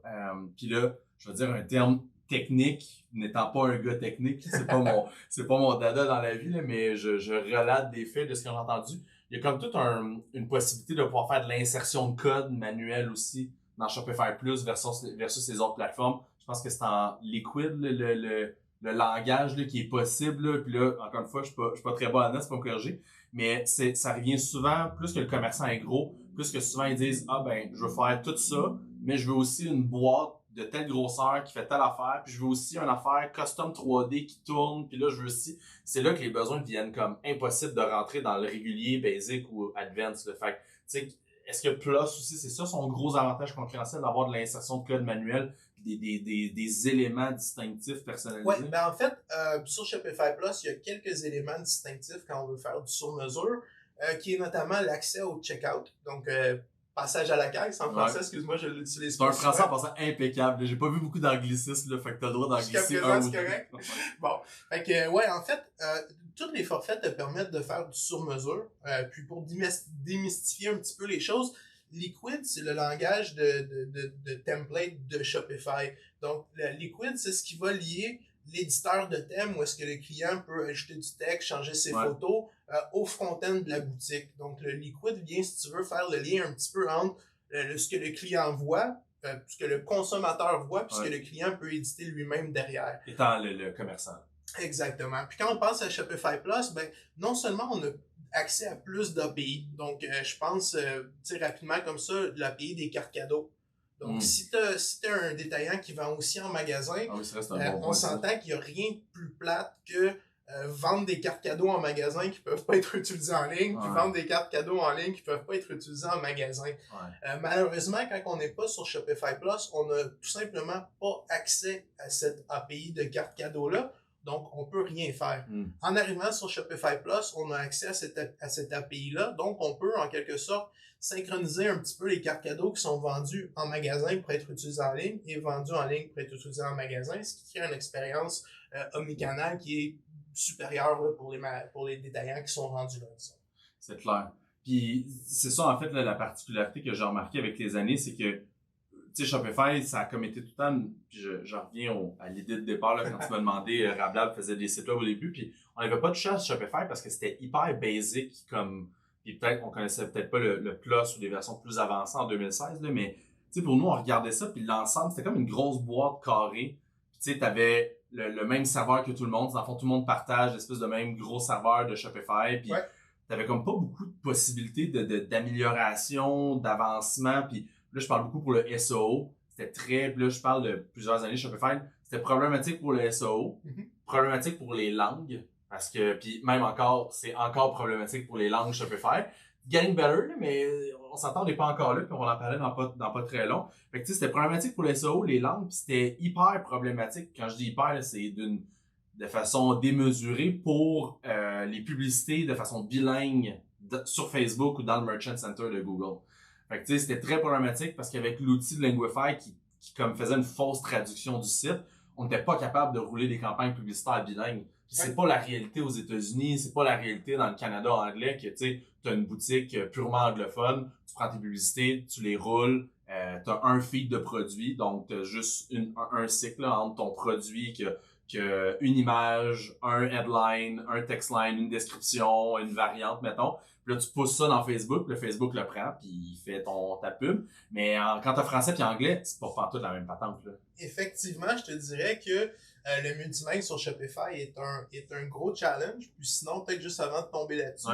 puis là, je veux dire un terme technique, n'étant pas un gars technique, c'est pas mon dada dans la vie, là, mais je relate des faits de ce qu'on a entendu. Il y a comme toute une possibilité de pouvoir faire de l'insertion de code manuel aussi dans Shopify Plus versus les autres plateformes. Je pense que c'est en Liquid, le langage là, qui est possible. Là. Puis là, encore une fois, je suis pas très bon là-dedans, c'est pas me corriger. Mais ça revient souvent, plus que le commerçant est gros, plus que souvent ils disent « Ah ben, je veux faire tout ça, mais je veux aussi une boîte de telle grosseur qui fait telle affaire, puis je veux aussi une affaire custom 3D qui tourne, puis là, je veux aussi... » C'est là que les besoins deviennent comme impossible de rentrer dans le régulier, basic ou advanced. Là. Fait que, tu sais, est-ce que Plus aussi, c'est ça son gros avantage concurrentiel d'avoir de l'insertion de code manuel des éléments distinctifs personnalisés? Oui, ben en fait, sur Shopify Plus, il y a quelques éléments distinctifs quand on veut faire du sur-mesure, qui est notamment l'accès au checkout. Donc, passage à la caisse en français, excuse-moi, je l'utilise pas. C'est un français en passant impeccable. J'ai pas vu beaucoup d'anglicisme, là, fait que t'as le droit d'en glisser un ou deux. Correct. Bon, fait que, ouais, en fait, tous les forfaits te permettent de faire du sur-mesure. Puis pour démystifier un petit peu les choses, Liquid, c'est le langage de template de Shopify. Donc, Liquid, c'est ce qui va lier l'éditeur de thème où est-ce que le client peut ajouter du texte, changer ses photos au front-end de la boutique. Donc, le Liquid vient, si tu veux, faire le lien un petit peu entre ce que le client voit, ce que le consommateur voit, puis ce que le client peut éditer lui-même derrière. Étant le commerçant. Exactement. Puis quand on passe à Shopify Plus, ben non seulement on a accès à plus d'API, donc je pense, rapidement comme ça, l'API des cartes cadeaux. Donc, si t'as un détaillant qui vend aussi en magasin, on s'entend qu'il n'y a rien de plus plate que vendre des cartes cadeaux en magasin qui peuvent pas être utilisées en ligne, puis vendre des cartes cadeaux en ligne qui peuvent pas être utilisées en magasin. Malheureusement, quand on n'est pas sur Shopify Plus, on n'a tout simplement pas accès à cette API de cartes cadeaux-là. Donc, on peut rien faire. En arrivant sur Shopify Plus, on a accès à cette API-là. Donc, on peut, en quelque sorte, synchroniser un petit peu les cartes cadeaux qui sont vendues en magasin pour être utilisées en ligne et vendues en ligne pour être utilisées en magasin, ce qui crée une expérience omnicanal qui est supérieure là, pour les détaillants qui sont rendus là. C'est clair. Puis, c'est ça, en fait, là, la particularité que j'ai remarqué avec les années, c'est que tu sais, Shopify, ça a comme été tout le temps, puis je reviens à l'idée de départ, là, quand tu m'as demandé, Rablab faisait des sites web au début, puis on n'avait pas touché à Shopify parce que c'était hyper basic, comme, puis peut-être, on connaissait peut-être pas le Plus ou des versions plus avancées en 2016, là, mais, tu sais, pour nous, on regardait ça, puis l'ensemble, c'était comme une grosse boîte carrée, puis tu sais, t'avais le même serveur que tout le monde, dans le fond, tout le monde partage l'espèce de même gros serveur de Shopify, puis t'avais comme pas beaucoup de possibilités d'amélioration, d'avancement, puis là, je parle beaucoup pour le SEO. C'était très... Là, je parle de plusieurs années Shopify. C'était problématique pour le SEO. Problématique pour les langues. Parce que... Puis même encore, c'est encore problématique pour les langues Shopify. Getting better, mais on s'entend, on n'est pas encore là, puis on va en parler dans pas très long. Fait que tu sais, c'était problématique pour les SEO, les langues, puis c'était hyper problématique. Quand je dis hyper, là, c'est de façon démesurée pour les publicités de façon bilingue sur Facebook ou dans le Merchant Center de Google. Fait que tu sais, c'était très problématique parce qu'avec l'outil de Linguify qui comme faisait une fausse traduction du site, on n'était pas capable de rouler des campagnes publicitaires bilingues. Puis c'est pas la réalité aux États-Unis, c'est pas la réalité dans le Canada anglais que tu sais, t'as une boutique purement anglophone, tu prends tes publicités, tu les roules, t'as un feed de produits, donc t'as juste un cycle là, entre ton produit que une image, un headline, un textline, une description, une variante, mettons. Puis là, tu pousses ça dans Facebook, le Facebook le prend, puis il fait ta pub. Mais quand t'as français puis anglais, c'est pas pantoute la même patente, là. Effectivement, je te dirais que le multilingue sur Shopify est un gros challenge. Puis sinon, peut-être juste avant de tomber là-dessus,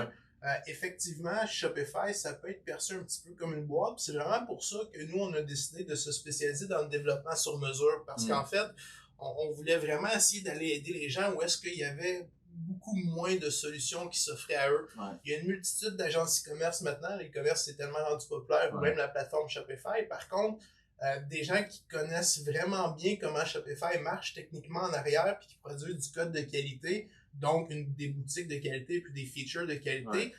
effectivement, Shopify, ça peut être perçu un petit peu comme une boîte. Puis c'est vraiment pour ça que nous, on a décidé de se spécialiser dans le développement sur mesure. Parce qu'en fait, on voulait vraiment essayer d'aller aider les gens où est-ce qu'il y avait beaucoup moins de solutions qui s'offraient à eux. Il y a une multitude d'agences e-commerce maintenant. L'e-commerce c'est tellement rendu populaire, ou même la plateforme Shopify. Par contre, des gens qui connaissent vraiment bien comment Shopify marche techniquement en arrière puis qui produisent du code de qualité, donc des boutiques de qualité puis des features de qualité,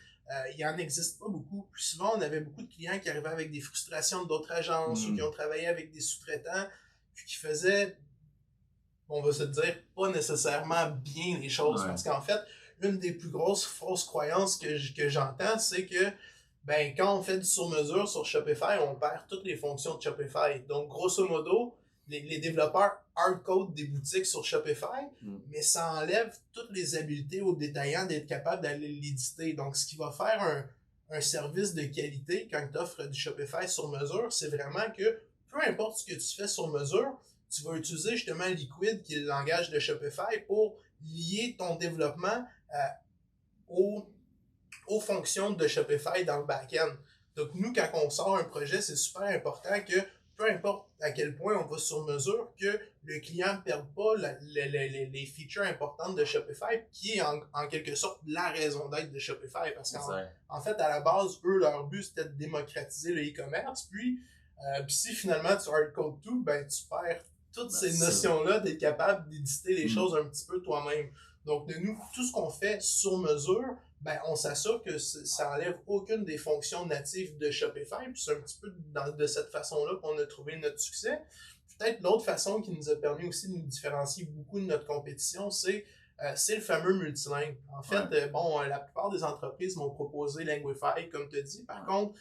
il en existe pas beaucoup. Puis souvent, on avait beaucoup de clients qui arrivaient avec des frustrations d'autres agences ou qui ont travaillé avec des sous-traitants puis qui faisaient, on va se dire, pas nécessairement bien les choses. Parce qu'en fait, une des plus grosses fausses croyances que j'entends, c'est que quand on fait du sur-mesure sur Shopify, on perd toutes les fonctions de Shopify. Donc, grosso modo, les développeurs hardcode des boutiques sur Shopify, mais ça enlève toutes les habiletés aux détaillants d'être capable d'aller l'éditer. Donc, ce qui va faire un service de qualité quand tu offres du Shopify sur mesure, c'est vraiment que peu importe ce que tu fais sur mesure, tu vas utiliser justement Liquid, qui est le langage de Shopify, pour lier ton développement aux fonctions de Shopify dans le back-end. Donc, nous, quand on sort un projet, c'est super important que, peu importe à quel point on va sur mesure, que le client ne perde pas les features importantes de Shopify, qui est en quelque sorte la raison d'être de Shopify. Parce qu'en fait, à la base, eux, leur but, c'était de démocratiser le e-commerce. Puis si finalement tu hardcode tout, tu perds toutes ces notions-là d'être capable d'éditer les choses un petit peu toi-même. Donc, de nous, tout ce qu'on fait sur mesure, on s'assure que ça enlève aucune des fonctions natives de Shopify. Puis c'est un petit peu de cette façon-là qu'on a trouvé notre succès. Peut-être l'autre façon qui nous a permis aussi de nous différencier beaucoup de notre compétition, c'est le fameux multilingue. En fait, la plupart des entreprises m'ont proposé Linguify, comme tu as dit. Par contre,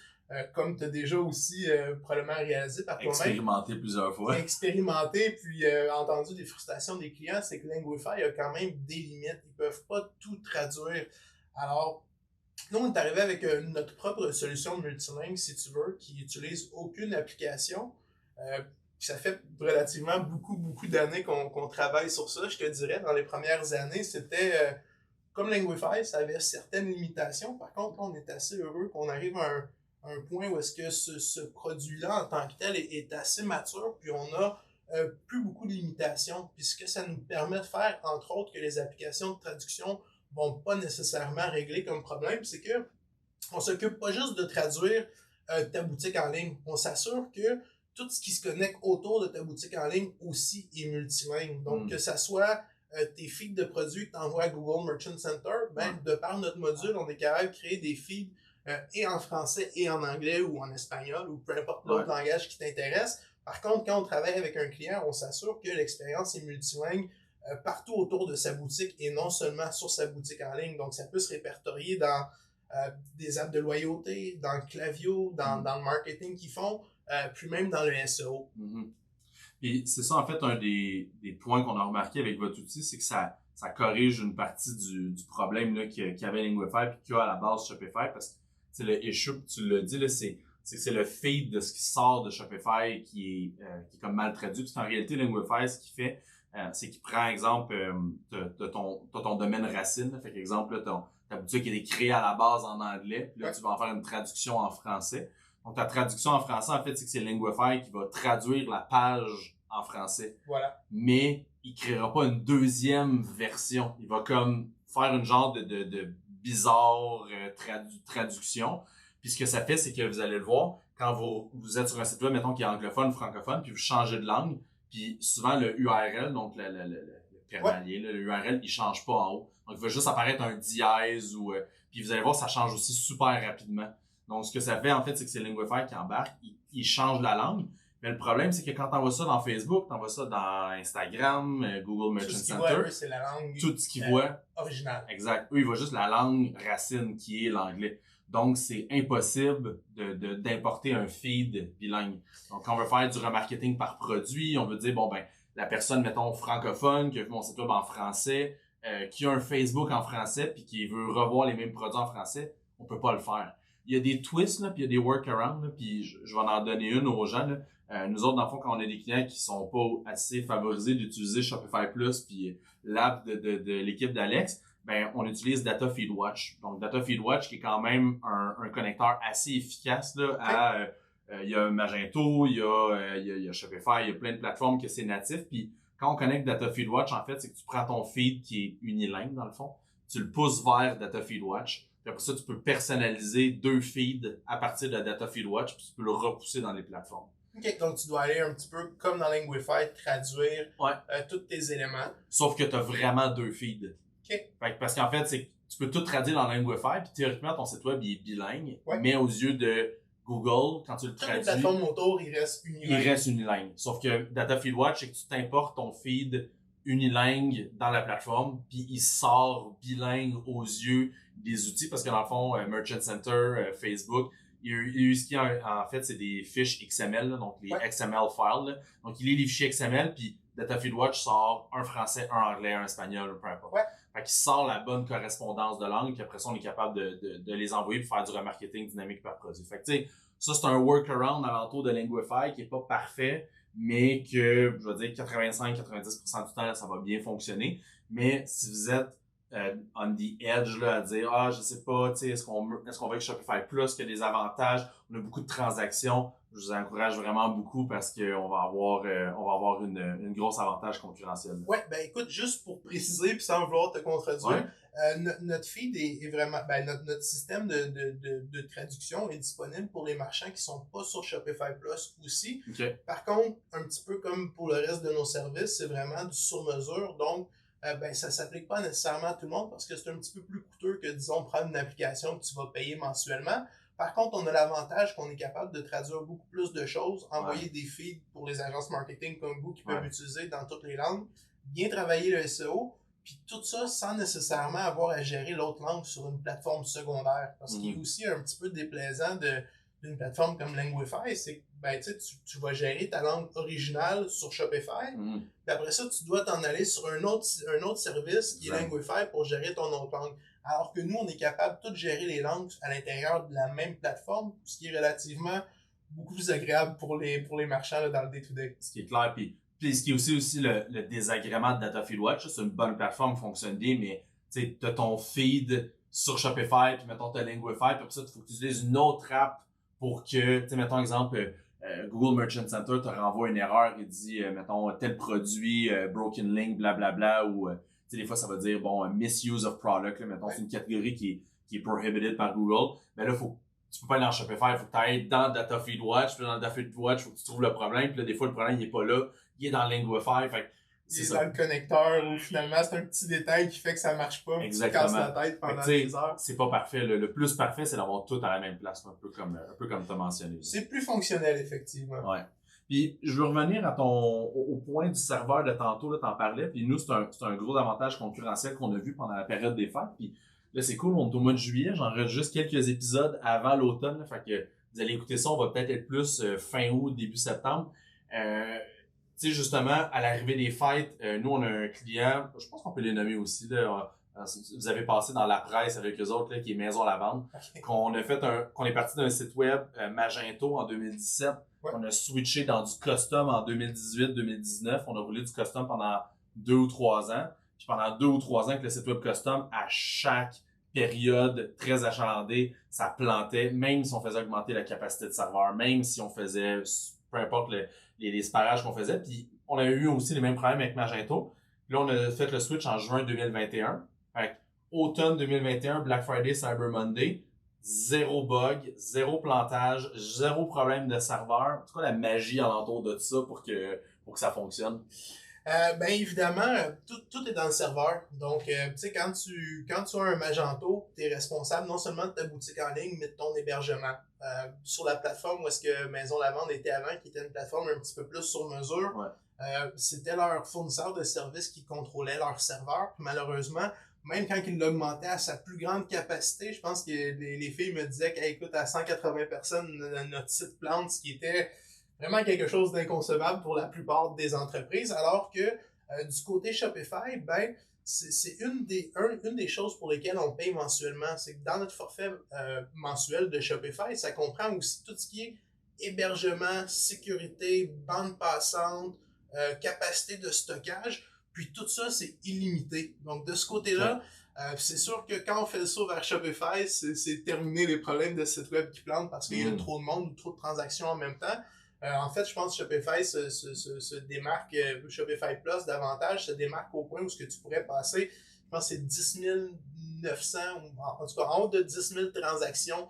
comme tu as déjà aussi probablement réalisé par toi-même. Expérimenté plusieurs fois. Expérimenté, puis entendu des frustrations des clients, c'est que Linguify a quand même des limites. Ils peuvent pas tout traduire. Alors, nous, on est arrivé avec notre propre solution de multilingue, si tu veux, qui utilise aucune application. Ça fait relativement beaucoup d'années qu'on travaille sur ça. Je te dirais, dans les premières années, c'était comme Linguify, ça avait certaines limitations. Par contre, là, on est assez heureux qu'on arrive à un point où est-ce que ce produit-là, en tant que tel, est assez mature, puis on a plus beaucoup de limitations. Puis ce que ça nous permet de faire, entre autres, que les applications de traduction vont pas nécessairement régler comme problème, c'est que on s'occupe pas juste de traduire ta boutique en ligne. On s'assure que tout ce qui se connecte autour de ta boutique en ligne aussi est multilingue. Donc, que ça soit tes feeds de produits que tu envoies à Google Merchant Center, de par notre module, on est capable de créer des feeds et en français et en anglais ou en espagnol ou peu importe l'autre langage qui t'intéresse. Par contre, quand on travaille avec un client, on s'assure que l'expérience est multilingue partout autour de sa boutique et non seulement sur sa boutique en ligne. Donc, ça peut se répertorier dans des apps de loyauté, dans Klaviyo, dans le marketing qu'ils font, puis même dans le SEO. Et c'est ça, en fait, un des points qu'on a remarqué avec votre outil, c'est que ça corrige une partie du problème là, qu'il y avait Linguify et qu'il y a à la base Shopify, parce que le issue, tu l'as dit, là, c'est le feed de ce qui sort de Shopify qui est comme mal traduit. Parce qu'en réalité, Linguify, ce qu'il fait, c'est qu'il prend exemple t'as ton domaine racine. Fait qu'exemple, là, ta boutique est créée à la base en anglais, puis là, tu vas en faire une traduction en français. Donc, ta traduction en français, en fait, c'est que c'est Linguify qui va traduire la page en français. Voilà. Mais il créera pas une deuxième version. Il va comme faire une genre de bizarre traduction. Puis ce que ça fait, c'est que vous allez le voir, quand vous êtes sur un site web, mettons, qui est anglophone, francophone, puis vous changez de langue, puis souvent le URL, donc le permalier, le URL, il change pas en haut. Donc, il va juste apparaître un dièse ou... puis vous allez voir, ça change aussi super rapidement. Donc, ce que ça fait, en fait, c'est que c'est Linguify qui embarque, il change la langue. Mais le problème, c'est que quand t'envoies ça dans Facebook, t'envoies ça dans Instagram, Google Merchant Center, c'est la langue tout ce qu'ils voient, originale. Exact. Eux, ils voient juste la langue racine qui est l'anglais. Donc, c'est impossible d'importer un feed bilingue. Donc, quand on veut faire du remarketing par produit, on veut dire, bon, ben, la personne, mettons, francophone, qui a vu mon site web en français, qui a un Facebook en français, puis qui veut revoir les mêmes produits en français, on peut pas le faire. Il y a des twists, là, puis il y a des workarounds, là, puis je vais en donner une aux gens, là. Nous autres, dans le fond, quand on a des clients qui sont pas assez favorisés d'utiliser Shopify Plus puis l'app de l'équipe d'Alex, ben on utilise Data Feed Watch. Donc, Data Feed Watch qui est quand même un connecteur assez efficace là, il y a Magento, il y a Shopify, il y a plein de plateformes que c'est natif. Puis quand on connecte Data Feed Watch, en fait, c'est que tu prends ton feed qui est unilingue dans le fond, tu le pousses vers Data Feed Watch. Puis après ça, tu peux personnaliser 2 feeds à partir de Data Feed Watch, puis tu peux le repousser dans les plateformes. OK, donc tu dois aller un petit peu comme dans Linguify, traduire tous tes éléments. Sauf que tu as vraiment 2 feeds. OK. Parce qu'en fait, c'est que tu peux tout traduire dans Linguify, puis théoriquement, ton site web il est bilingue, Ouais. mais aux yeux de Google, quand tu le Toutes traduis, les plateformes autour, il reste unilingue. Sauf que Data Feed Watch, c'est que tu t'importes ton feed unilingue dans la plateforme, puis il sort bilingue aux yeux des outils, parce que dans le fond, Merchant Center, Facebook, ce qu'il y a, en fait, c'est des fiches XML, là, donc les XML files. Là. Donc, il lit les fichiers XML, puis Data Feed Watch sort un français, un anglais, un espagnol, peu importe. Ouais. Fait qu'il sort la bonne correspondance de langue, puis après ça, on est capable de les envoyer pour faire du remarketing dynamique par produit. Fait que, tu sais, ça, c'est un workaround alentour de Linguify qui est pas parfait, mais que, je veux dire, 85-90% du temps, là, ça va bien fonctionner. Mais si vous êtes on the edge là, à dire je sais pas, tu sais, est-ce qu'on veut que Shopify Plus qu'il y a des avantages, on a beaucoup de transactions, je vous encourage vraiment beaucoup parce qu'on va avoir une grosse avantage concurrentiel. Ouais, ben écoute, juste pour préciser puis sans vouloir te contredire, notre feed est vraiment notre système de traduction est disponible pour les marchands qui sont pas sur Shopify Plus aussi. Okay. Par contre, un petit peu comme pour le reste de nos services, c'est vraiment du sur-mesure, donc ça s'applique pas nécessairement à tout le monde parce que c'est un petit peu plus coûteux que, disons, prendre une application que tu vas payer mensuellement. Par contre, on a l'avantage qu'on est capable de traduire beaucoup plus de choses, envoyer des feeds pour les agences marketing comme vous qui peuvent utiliser dans toutes les langues, bien travailler le SEO, puis tout ça sans nécessairement avoir à gérer l'autre langue sur une plateforme secondaire. Parce qu'il y a aussi un petit peu déplaisant d'une plateforme comme Linguify, c'est que tu vas gérer ta langue originale sur Shopify, puis après ça, tu dois t'en aller sur un autre service qui est Linguify pour gérer ton autre langue. Alors que nous, on est capable de tout gérer les langues à l'intérieur de la même plateforme, ce qui est relativement beaucoup plus agréable pour les marchands là, dans le day-to-day. Ce qui est clair, puis ce qui est aussi le désagrément de Data Feed Watch, c'est une bonne plateforme, fonctionne bien, mais tu as ton feed sur Shopify, puis mettons ta Linguify, puis après ça, il faut que tu utilises une autre app pour que, tu sais, mettons exemple, Google Merchant Center te renvoie une erreur et dit, mettons, tel produit, broken link, blablabla, ou, tu sais, des fois, ça va dire, bon, misuse of product, là, mettons, c'est une catégorie qui est prohibited par Google. Mais là, tu peux pas aller dans Shopify, il faut que tu ailles dans Data Feed Watch, puis dans Data Feed Watch, il faut que tu trouves le problème, puis là, des fois, le problème, il est pas là, il est dans Linguify, fait c'est dans le connecteur où finalement c'est un petit détail qui fait que ça marche pas. Exactement. Tu casses la tête pendant des heures. C'est pas parfait. Le plus parfait, c'est d'avoir tout à la même place, un peu comme tu as mentionné. C'est plus fonctionnel, effectivement. Ouais. Puis je veux revenir au point du serveur de tantôt, là, t'en parlais. Puis nous, c'est un gros avantage concurrentiel qu'on a vu pendant la période des fêtes. Puis là, c'est cool, on est au mois de juillet. J'enregistre juste quelques épisodes avant l'automne. Là, fait que vous allez écouter ça, on va peut-être être plus fin août, début septembre. Tu sais, justement, à l'arrivée des fêtes, nous, on a un client, je pense qu'on peut les nommer aussi, là. Vous avez passé dans la presse avec eux autres, là, qui est Maison Lavande. Okay. Qu'on est parti d'un site web Magento en 2017. Ouais. On a switché dans du custom en 2018-2019. On a roulé du custom pendant 2 ou 3 ans. Puis pendant 2 ou 3 ans que le site web custom, à chaque période très achalandée, ça plantait, même si on faisait augmenter la capacité de serveur, même si on faisait, peu importe les separages qu'on faisait. Puis on a eu aussi les mêmes problèmes avec Magento. Là, on a fait le switch en juin 2021. Fait automne 2021, Black Friday, Cyber Monday. zéro bug, zéro plantage, zéro problème de serveur. C'est quoi la magie alentour de ça pour que ça fonctionne? Ben évidemment, tout est dans le serveur. Donc, tu sais, quand tu as un Magento, tu es responsable non seulement de ta boutique en ligne, mais de ton hébergement. Sur la plateforme où est-ce que Maison La Vente était avant, qui était une plateforme un petit peu plus sur mesure, Ouais. c'était leur fournisseur de services qui contrôlait leur serveur. Puis malheureusement, même quand ils l'augmentaient à sa plus grande capacité, je pense que les filles me disaient qu'écoute, à 180 personnes, notre site plante, ce qui était vraiment quelque chose d'inconcevable pour la plupart des entreprises, alors que du côté Shopify, ben c'est une des choses pour lesquelles on paye mensuellement. C'est que dans notre forfait mensuel de Shopify, ça comprend aussi tout ce qui est hébergement, sécurité, bande passante, capacité de stockage, puis tout ça, c'est illimité. Donc de ce côté-là, c'est sûr que quand on fait le saut vers Shopify, c'est terminé les problèmes de site web qui plantent parce qu'il y a trop de monde ou trop de transactions en même temps. En fait, je pense que Shopify se démarque, Shopify Plus davantage se démarque au point où ce que tu pourrais passer, je pense que c'est 10 900, en tout cas en haut de 10 000 transactions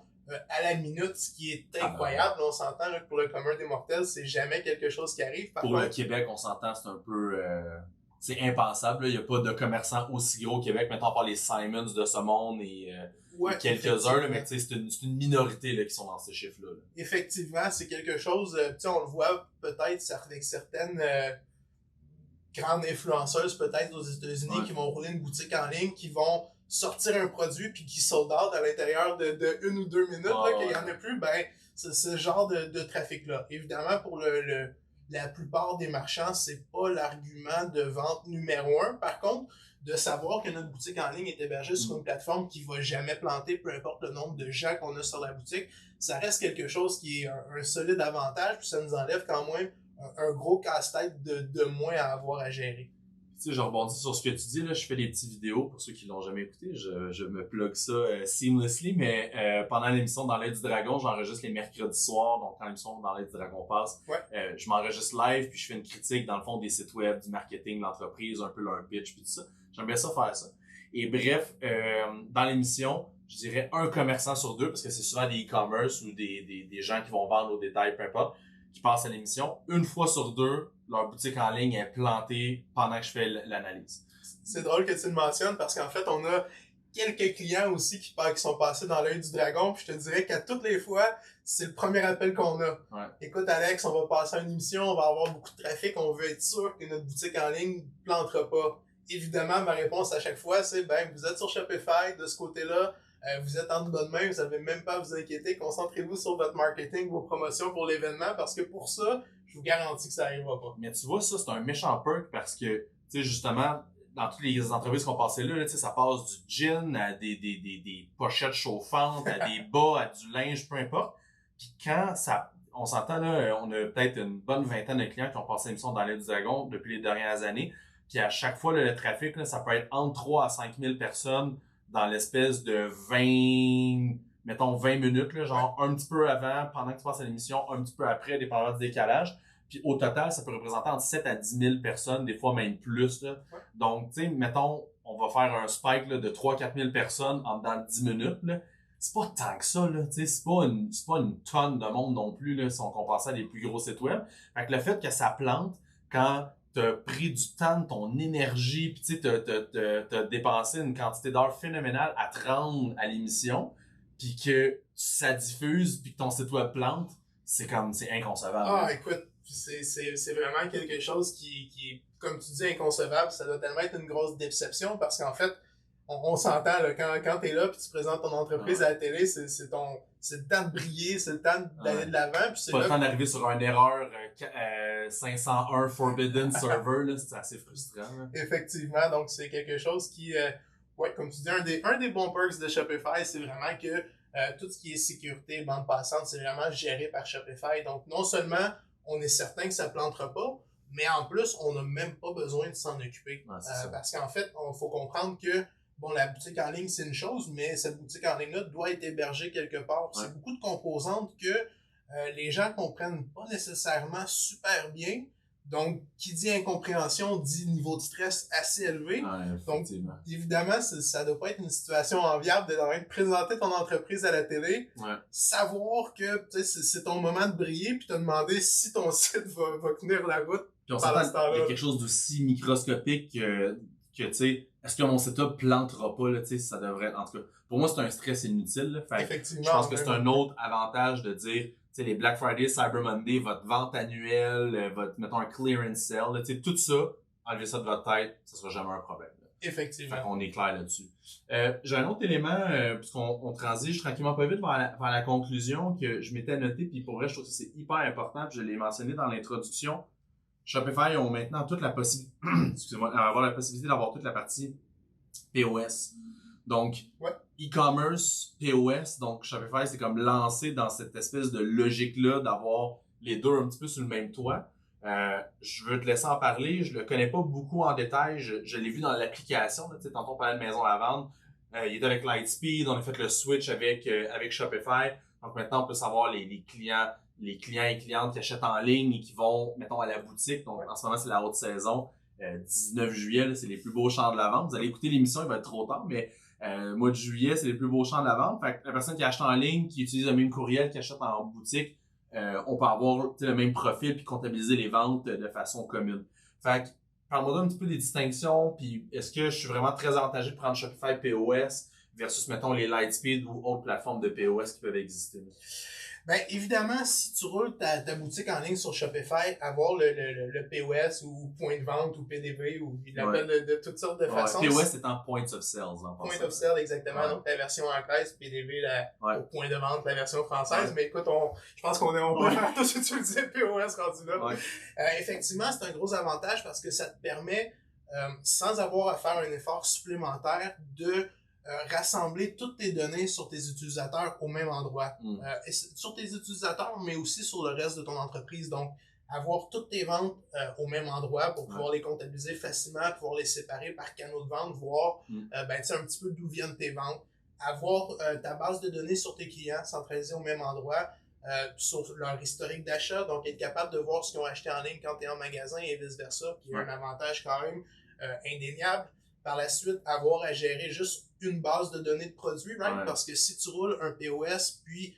à la minute, ce qui est incroyable. On s'entend là, que pour le commun des mortels, c'est jamais quelque chose qui arrive. Pour le Québec, on s'entend, c'est un peu... c'est impensable. Il n'y a pas de commerçants aussi gros au Québec. Maintenant, on parle les Simons de ce monde et quelques-uns, là, mais c'est une minorité là, qui sont dans ces chiffres-là. Là. Effectivement, c'est quelque chose, on le voit peut-être avec certaines grandes influenceuses peut-être aux États-Unis qui vont rouler une boutique en ligne, qui vont sortir un produit puis qui sold out à l'intérieur de 1 ou 2 minutes, qu'il n'y en a plus, ben c'est ce genre de trafic-là. Évidemment, pour la plupart des marchands, c'est pas l'argument de vente numéro 1. Par contre, de savoir que notre boutique en ligne est hébergée sur une plateforme qui va jamais planter, peu importe le nombre de gens qu'on a sur la boutique, ça reste quelque chose qui est un solide avantage, puis ça nous enlève quand même un gros casse-tête de moins à avoir à gérer. Tu sais, je rebondis sur ce que tu dis, là, je fais des petites vidéos, pour ceux qui l'ont jamais écouté, je me plug ça seamlessly, mais pendant l'émission Dans l'œil du dragon, j'enregistre les mercredis soirs, donc quand l'émission Dans l'œil du dragon passe, je m'enregistre live, puis je fais une critique, dans le fond, des sites web, du marketing, de l'entreprise, un peu leur pitch, puis tout ça. J'aime bien ça faire ça. Et bref, dans l'émission, je dirais un commerçant sur deux, parce que c'est souvent des e-commerce ou des gens qui vont vendre au détail, peu importe, qui passent à l'émission. Une fois sur deux, leur boutique en ligne est plantée pendant que je fais l'analyse. C'est drôle que tu le mentionnes parce qu'en fait, on a quelques clients aussi qui sont passés dans l'œil du dragon, puis je te dirais qu'à toutes les fois, c'est le premier appel qu'on a. Ouais. Écoute Alex, on va passer à une émission, on va avoir beaucoup de trafic, on veut être sûr que notre boutique en ligne ne plantera pas. Évidemment, ma réponse à chaque fois, c'est vous êtes sur Shopify, de ce côté-là, vous êtes en bonne main, vous n'avez même pas à vous inquiéter, concentrez-vous sur votre marketing, vos promotions pour l'événement, parce que pour ça, je vous garantis que ça n'arrivera pas. Mais tu vois, ça, c'est un méchant perk parce que, tu sais, justement, dans toutes les entreprises qu'on passait là, tu sais, ça passe du gin à des pochettes chauffantes, à des bas, à du linge, peu importe. Puis quand ça, on s'entend là, on a peut-être une bonne vingtaine de clients qui ont passé l'émission dans l'œil du dragon depuis les dernières années. Puis à chaque fois, là, le trafic, là, ça peut être entre 3 à 5 000 personnes dans l'espèce de 20 minutes, là, genre un petit peu avant, pendant que tu passes à l'émission, un petit peu après, dépendamment du décalage. Puis au total, ça peut représenter entre 7 à 10 000 personnes, des fois même plus. Là. Ouais. Donc, tu sais, mettons, on va faire un spike là, de 3-4 000 personnes en dedans de 10 minutes. Là. C'est pas tant que ça, là. Tu sais, c'est pas une tonne de monde non plus, là, si on compare ça à des plus gros sites web. Fait que le fait que ça plante, quand t'as pris du temps, ton énergie, puis tu sais, t'as dépensé une quantité d'heures phénoménale à te rendre à l'émission, puis que ça diffuse, puis que ton site web plante, c'est inconcevable. Ah, écoute, c'est vraiment quelque chose qui est, comme tu dis, inconcevable. Ça doit tellement être une grosse déception parce qu'en fait, on s'entend, là, quand t'es là puis tu présentes ton entreprise à la télé, c'est le temps de briller, c'est le temps d'aller de l'avant. Puis c'est pas le temps d'arriver sur une erreur 501 Forbidden Server, là, c'est assez frustrant. Là. Effectivement, donc c'est quelque chose qui, comme tu dis, un des bons perks de Shopify, c'est vraiment que tout ce qui est sécurité, bande passante, c'est vraiment géré par Shopify. Donc non seulement on est certain que ça plantera pas, mais en plus, on n'a même pas besoin de s'en occuper. Parce qu'en fait, il faut comprendre que bon, la boutique en ligne, c'est une chose, mais cette boutique en ligne-là doit être hébergée quelque part. Ouais. C'est beaucoup de composantes que les gens comprennent pas nécessairement super bien. Donc, qui dit incompréhension dit niveau de stress assez élevé. Donc, évidemment, ça doit pas être une situation enviable de présenter ton entreprise à la télé, savoir que c'est ton moment de briller, puis te demander si ton site va tenir la route. Puis on s'entend, il y a quelque chose d'aussi microscopique que tu sais, est-ce que mon setup plantera pas, là, tu sais, ça devrait, en tout cas, pour moi, c'est un stress inutile, là. Fait effectivement. Je pense que c'est un autre avantage de dire, tu sais, les Black Friday, Cyber Monday, votre vente annuelle, mettons, un clearance sale, tu sais, tout ça, enlevez ça de votre tête, ça sera jamais un problème, là. Effectivement. Fait qu'on est clair là-dessus. J'ai un autre élément, puisqu'on transige tranquillement pas vite vers la conclusion que je m'étais noté, puis pour vrai, je trouve que c'est hyper important, puis je l'ai mentionné dans l'introduction. Shopify ont maintenant toute la possibilité, avoir la possibilité d'avoir toute la partie POS. Donc, e-commerce, POS, donc Shopify c'est comme lancé dans cette espèce de logique-là d'avoir les deux un petit peu sur le même toit. Je veux te laisser en parler, je le connais pas beaucoup en détail, je l'ai vu dans l'application, tu sais, tantôt on parlait de maison à vendre, il est avec Lightspeed, on a fait le switch avec Shopify, donc maintenant on peut savoir les clients et clientes qui achètent en ligne et qui vont, mettons, à la boutique. Donc, en ce moment, c'est la haute saison. 19 juillet, là, c'est les plus beaux champs de la vente. Vous allez écouter l'émission, il va être trop tard, mais mois de juillet, c'est les plus beaux champs de la vente. Fait que la personne qui achète en ligne, qui utilise le même courriel qui achète en boutique, on peut avoir le même profil puis comptabiliser les ventes de façon commune. Fait que, parle-moi un petit peu des distinctions, puis est-ce que je suis vraiment très avantagé de prendre Shopify POS versus, mettons, les Lightspeed ou autres plateformes de POS qui peuvent exister? Ben, évidemment, si tu roules ta boutique en ligne sur Shopify, avoir le POS ou point de vente ou PDV ou il l'appelle de toutes sortes de façons. POS c'est en Points of Sales. Point of Sale, exactement. Donc, la version anglaise, PDV, au point de vente, la version française. Mais écoute, je pense qu'on peut faire tous utiliser POS rendu là. Effectivement, c'est un gros avantage parce que ça te permet, sans avoir à faire un effort supplémentaire, de rassembler toutes tes données sur tes utilisateurs au même endroit. Et sur tes utilisateurs, mais aussi sur le reste de ton entreprise. Donc, avoir toutes tes ventes au même endroit pour pouvoir les comptabiliser facilement, pouvoir les séparer par canaux de vente, voir tu sais, un petit peu d'où viennent tes ventes. Avoir ta base de données sur tes clients centralisée au même endroit, sur leur historique d'achat, donc être capable de voir ce qu'ils ont acheté en ligne quand tu es en magasin et vice-versa, qui est un avantage quand même indéniable. Par la suite, avoir à gérer juste une base de données de produits, right? Parce que si tu roules un POS puis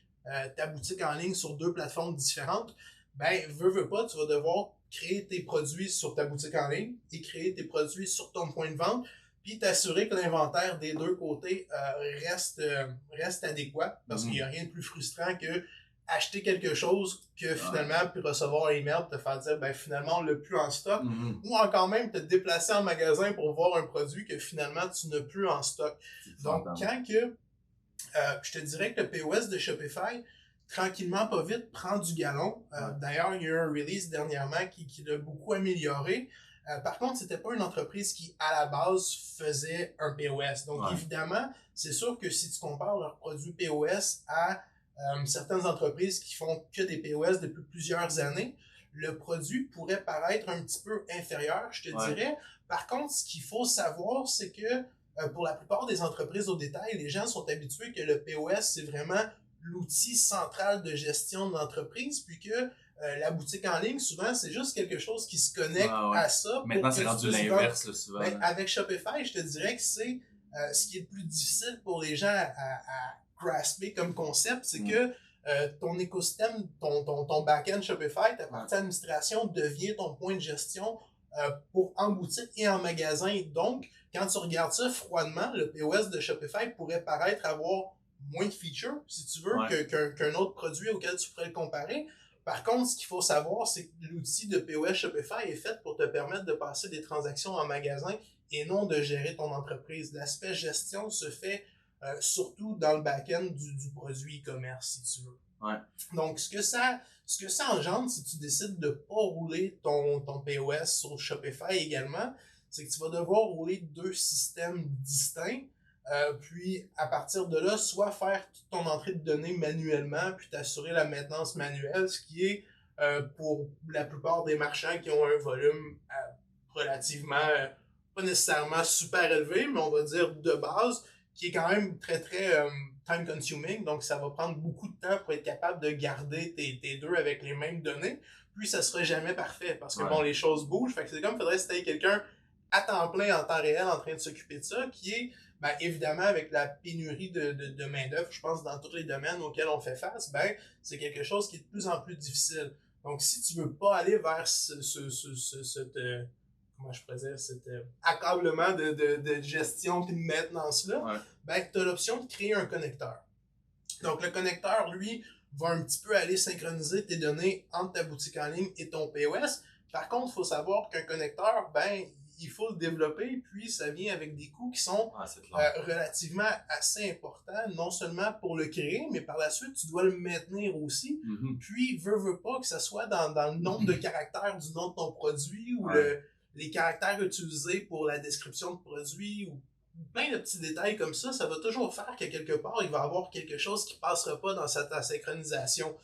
ta boutique en ligne sur deux plateformes différentes, ben, veux pas, tu vas devoir créer tes produits sur ta boutique en ligne et créer tes produits sur ton point de vente, puis t'assurer que l'inventaire des deux côtés reste adéquat, parce qu'il n'y a rien de plus frustrant que acheter quelque chose que finalement, puis recevoir un email pour te faire dire, ben finalement, on l'a plus en stock, ou encore même te déplacer en magasin pour voir un produit que finalement, tu n'as plus en stock. Donc, quand que, je te dirais que le POS de Shopify, tranquillement, pas vite, prend du galon. D'ailleurs, il y a eu un release dernièrement qui l'a beaucoup amélioré. Par contre, c'était pas une entreprise qui, à la base, faisait un POS. Donc, évidemment, c'est sûr que si tu compares leurs produits POS à certaines entreprises qui font que des POS depuis plusieurs années, le produit pourrait paraître un petit peu inférieur, je te dirais. Par contre, ce qu'il faut savoir, c'est que pour la plupart des entreprises au détail, les gens sont habitués que le POS, c'est vraiment l'outil central de gestion de l'entreprise, puis que la boutique en ligne, souvent, c'est juste quelque chose qui se connecte à ça. Maintenant, c'est rendu l'inverse, là, souvent. Ben, avec Shopify, je te dirais que c'est ce qui est le plus difficile pour les gens à grasper comme concept, c'est que ton écosystème, ton back-end Shopify, ta partie administration devient ton point de gestion pour en boutique et en magasin. Donc, quand tu regardes ça froidement, le POS de Shopify pourrait paraître avoir moins de features, si tu veux, qu'un autre produit auquel tu pourrais le comparer. Par contre, ce qu'il faut savoir, c'est que l'outil de POS Shopify est fait pour te permettre de passer des transactions en magasin et non de gérer ton entreprise. L'aspect gestion se fait surtout dans le back-end du produit e-commerce, si tu veux. Donc, ce que ça engendre, si tu décides de pas rouler ton POS sur Shopify également, c'est que tu vas devoir rouler deux systèmes distincts. Puis, à partir de là, soit faire toute ton entrée de données manuellement, puis t'assurer la maintenance manuelle, ce qui est, pour la plupart des marchands qui ont un volume relativement, pas nécessairement super élevé, mais on va dire de base, qui est quand même très, très time consuming, donc ça va prendre beaucoup de temps pour être capable de garder tes deux avec les mêmes données, puis ça sera jamais parfait, parce que bon, les choses bougent, fait que c'est comme, faudrait que c'était quelqu'un à temps plein, en temps réel, en train de s'occuper de ça, qui est, ben, évidemment, avec la pénurie de main-d'œuvre, je pense, dans tous les domaines auxquels on fait face, ben, c'est quelque chose qui est de plus en plus difficile. Donc, si tu veux pas aller vers cette, comment je pourrais dire, cet accablement de gestion et de maintenance-là, ben, tu as l'option de créer un connecteur. Donc, le connecteur, lui, va un petit peu aller synchroniser tes données entre ta boutique en ligne et ton POS. Par contre, il faut savoir qu'un connecteur, ben, il faut le développer, puis ça vient avec des coûts qui sont relativement assez importants, non seulement pour le créer, mais par la suite, tu dois le maintenir aussi. Puis, veux pas que ça soit dans le nombre de caractères du nom de ton produit ou les caractères utilisés pour la description de produit ou plein de petits détails comme ça va toujours faire que quelque part, il va y avoir quelque chose qui passera pas dans cette asynchronisation.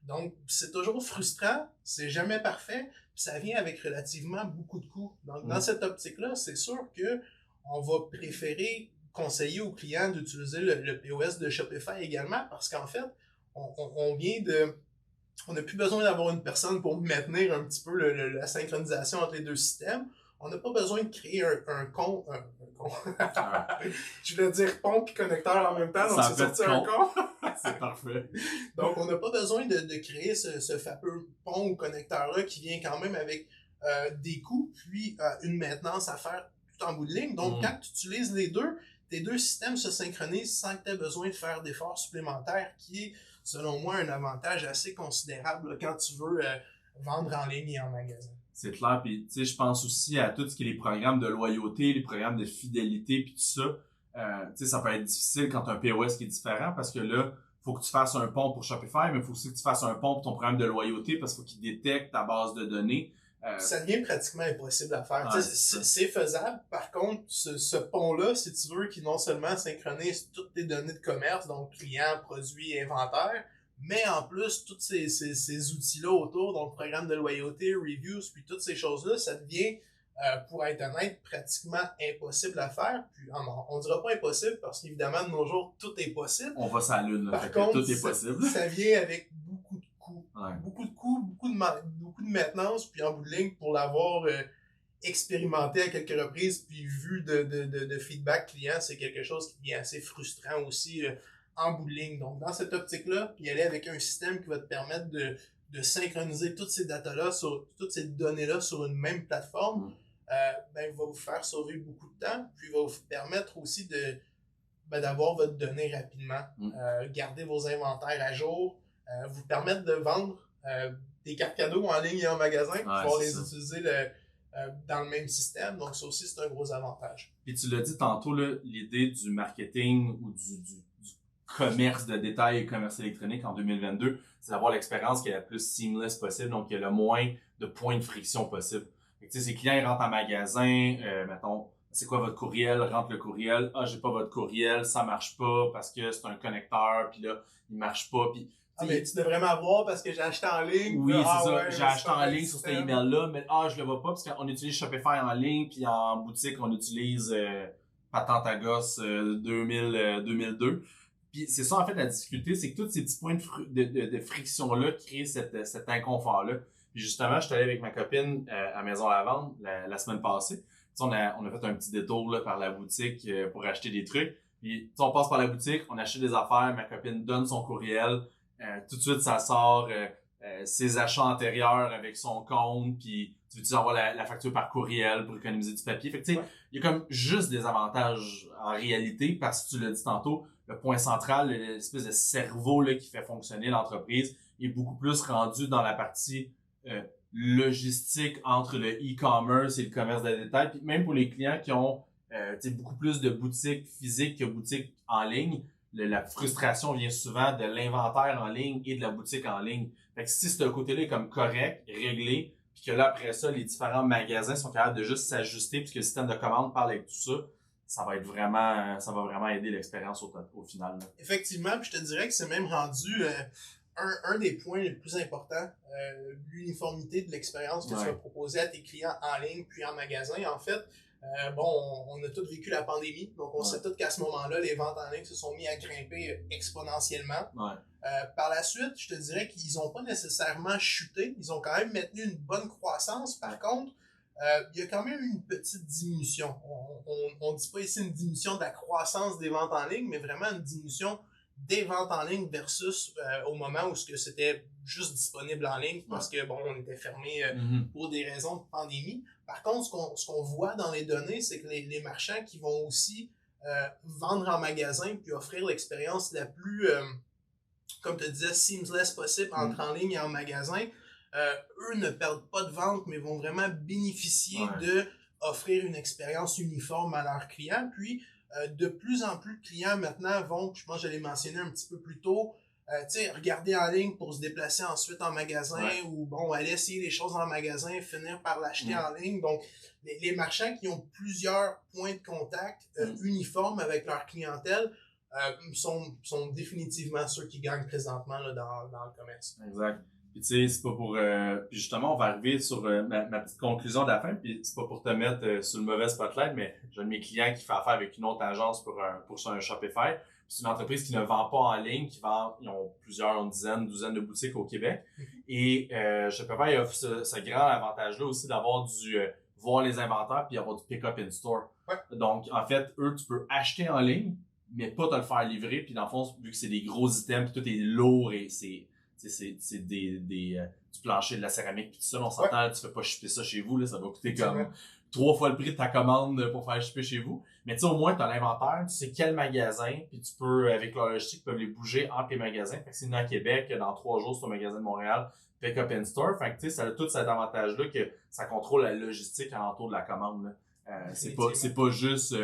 Donc, c'est toujours frustrant, c'est jamais parfait, puis ça vient avec relativement beaucoup de coûts. Donc, dans cette optique-là, c'est sûr que on va préférer conseiller aux clients d'utiliser le POS de Shopify également, parce qu'en fait, on vient de... On n'a plus besoin d'avoir une personne pour maintenir un petit peu la synchronisation entre les deux systèmes. On n'a pas besoin de créer un compte. Je voulais dire pont et connecteur en même temps, donc c'est sorti un compte. C'est parfait. Donc, on n'a pas besoin de créer ce fameux pont ou connecteur-là qui vient quand même avec des coûts, puis une maintenance à faire tout en bout de ligne. Donc, quand tu utilises les deux, tes deux systèmes se synchronisent sans que tu aies besoin de faire d'efforts supplémentaires, qui est, selon moi, un avantage assez considérable là, quand tu veux vendre en ligne et en magasin. C'est clair, puis tu sais, je pense aussi à tout ce qui est les programmes de loyauté, les programmes de fidélité, puis tout ça. Tu sais, ça peut être difficile quand tu as un POS qui est différent, parce que là, faut que tu fasses un pont pour Shopify, mais il faut aussi que tu fasses un pont pour ton programme de loyauté, parce qu'il faut qu'il détecte ta base de données. Ça devient pratiquement impossible à faire. C'est faisable. Par contre, ce pont-là, si tu veux, qui non seulement synchronise toutes tes données de commerce, donc clients, produits, inventaire, mais en plus, tous ces outils-là autour, donc programme de loyauté, reviews, puis toutes ces choses-là, ça devient, pour être honnête, pratiquement impossible à faire. Puis on dira pas impossible parce qu'évidemment, de nos jours, tout est possible. On va sur la lune, là. Par contre, tout est possible. Ça vient avec beaucoup de coûts. Beaucoup de coûts, beaucoup de maintenance, puis en bout de ligne, pour l'avoir expérimenté à quelques reprises, puis vu de feedback client, c'est quelque chose qui devient assez frustrant aussi en bout de ligne. Donc, dans cette optique-là, puis aller avec un système qui va te permettre de synchroniser toutes ces datas-là, toutes ces données-là sur une même plateforme, ben, va vous faire sauver beaucoup de temps, puis va vous permettre aussi d'avoir votre donnée rapidement, garder vos inventaires à jour, vous permettre de vendre des cartes cadeaux en ligne et en magasin, pouvoir les utiliser dans le même système. Donc, ça aussi, c'est un gros avantage. Puis tu l'as dit tantôt, là, l'idée du marketing ou du commerce de détail et commerce électronique en 2022, c'est d'avoir l'expérience qui est la plus seamless possible, donc il y a le moins de points de friction possible. Tu sais, ces clients, ils rentrent en magasin, mettons, c'est quoi votre courriel, rentre le courriel, j'ai pas votre courriel, ça marche pas parce que c'est un connecteur, puis là, il marche pas, puis mais tu devrais m'avoir parce que j'ai acheté en ligne. Oui, c'est ça. J'ai acheté en ligne sur cet email-là, mais je le vois pas parce qu'on utilise Shopify en ligne, puis en boutique, on utilise Patente à gosse 2002. Puis c'est ça, en fait, la difficulté, c'est que tous ces petits points de friction-là créent cet inconfort-là. Puis justement, je suis allé avec ma copine à Maison Lavande la semaine passée. On a fait un petit détour là, par la boutique pour acheter des trucs. Puis on passe par la boutique, on achète des affaires, ma copine donne son courriel. Tout de suite, ça sort ses achats antérieurs avec son compte, puis tu veux-tu envoyer la facture par courriel pour économiser du papier. Fait que tu sais, il y a comme juste des avantages en réalité, parce que tu l'as dit tantôt, le point central, l'espèce de cerveau là, qui fait fonctionner l'entreprise, est beaucoup plus rendu dans la partie logistique entre le e-commerce et le commerce de détail. Puis même pour les clients qui ont beaucoup plus de boutiques physiques que boutiques en ligne, la frustration vient souvent de l'inventaire en ligne et de la boutique en ligne. Fait que si ce côté-là est comme correct, réglé, puis que là, après ça, les différents magasins sont capables de juste s'ajuster puisque le système de commande parle avec tout ça, ça va vraiment aider l'expérience au final. Là. Effectivement, puis je te dirais que c'est même rendu un des points les plus importants, l'uniformité de l'expérience que tu vas proposer à tes clients en ligne puis en magasin. En fait, on a tous vécu la pandémie, donc on sait tous qu'à ce moment-là, les ventes en ligne se sont mis à grimper exponentiellement. Par la suite, je te dirais qu'ils n'ont pas nécessairement chuté, ils ont quand même maintenu une bonne croissance. Par contre, il y a quand même une petite diminution. On dit pas ici une diminution de la croissance des ventes en ligne, mais vraiment une diminution des ventes en ligne versus au moment où c'était juste disponible en ligne parce que on était fermé pour des raisons de pandémie. Par contre, ce qu'on voit dans les données, c'est que les marchands qui vont aussi vendre en magasin puis offrir l'expérience la plus, comme tu disais, seamless possible entre en ligne et en magasin, eux ne perdent pas de vente, mais vont vraiment bénéficier de offrir une expérience uniforme à leurs clients. Puis, de plus en plus de clients maintenant vont, je pense que je l'ai mentionné un petit peu plus tôt, regarder en ligne pour se déplacer ensuite en magasin ou aller essayer des choses en magasin, finir par l'acheter en ligne. Donc, les marchands qui ont plusieurs points de contact uniformes avec leur clientèle sont définitivement ceux qui gagnent présentement là, dans le commerce. Exact. Puis tu sais, c'est pas pour... puis justement, on va arriver sur ma petite conclusion de la fin, puis c'est pas pour te mettre sur le mauvais spotlight, mais j'ai un de mes clients qui fait affaire avec une autre agence pour un Shopify. C'est une entreprise qui ne vend pas en ligne, ils ont une douzaine de boutiques au Québec. Et Shopify offre ce grand avantage-là aussi d'avoir voir les inventaires puis avoir du pick-up in store. Donc, en fait, eux, tu peux acheter en ligne, mais pas te le faire livrer. Puis dans le fond, vu que c'est des gros items, puis tout est lourd et c'est du plancher, de la céramique, puis tout ça, on s'entend, tu fais pas shipper ça chez vous, là, ça va coûter comme 3 fois le prix de ta commande pour faire shipper chez vous. Mais tu sais, au moins, tu as l'inventaire, tu sais quel magasin, puis tu peux, avec leur logistique, tu peux les bouger entre les magasins. Fait que c'est à Québec, dans 3 jours, c'est au magasin de Montréal, pick-up in store. Fait que tu sais, ça a tout cet avantage-là que ça contrôle la logistique alentour de la commande, là. C'est pas juste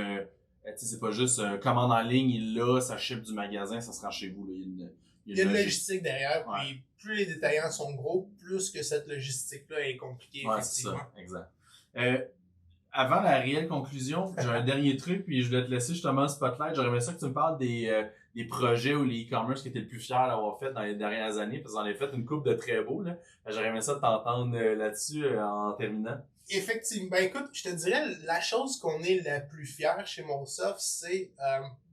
commande en ligne, il l'a, ça ship du magasin, ça sera chez vous, là. Il y a une logistique derrière, puis plus les détaillants sont gros, plus que cette logistique-là est compliquée, effectivement. C'est ça, exact. Avant la réelle conclusion, j'ai un dernier truc, puis je voulais te laisser justement le spotlight. J'aurais aimé ça que tu me parles des projets ou les e-commerce que tu es le plus fier d'avoir fait dans les dernières années, parce que j'en ai fait une couple de très beaux, là. J'aurais aimé ça de t'entendre là-dessus en terminant. Effectivement. Ben écoute, je te dirais, la chose qu'on est la plus fier chez Monsoft, c'est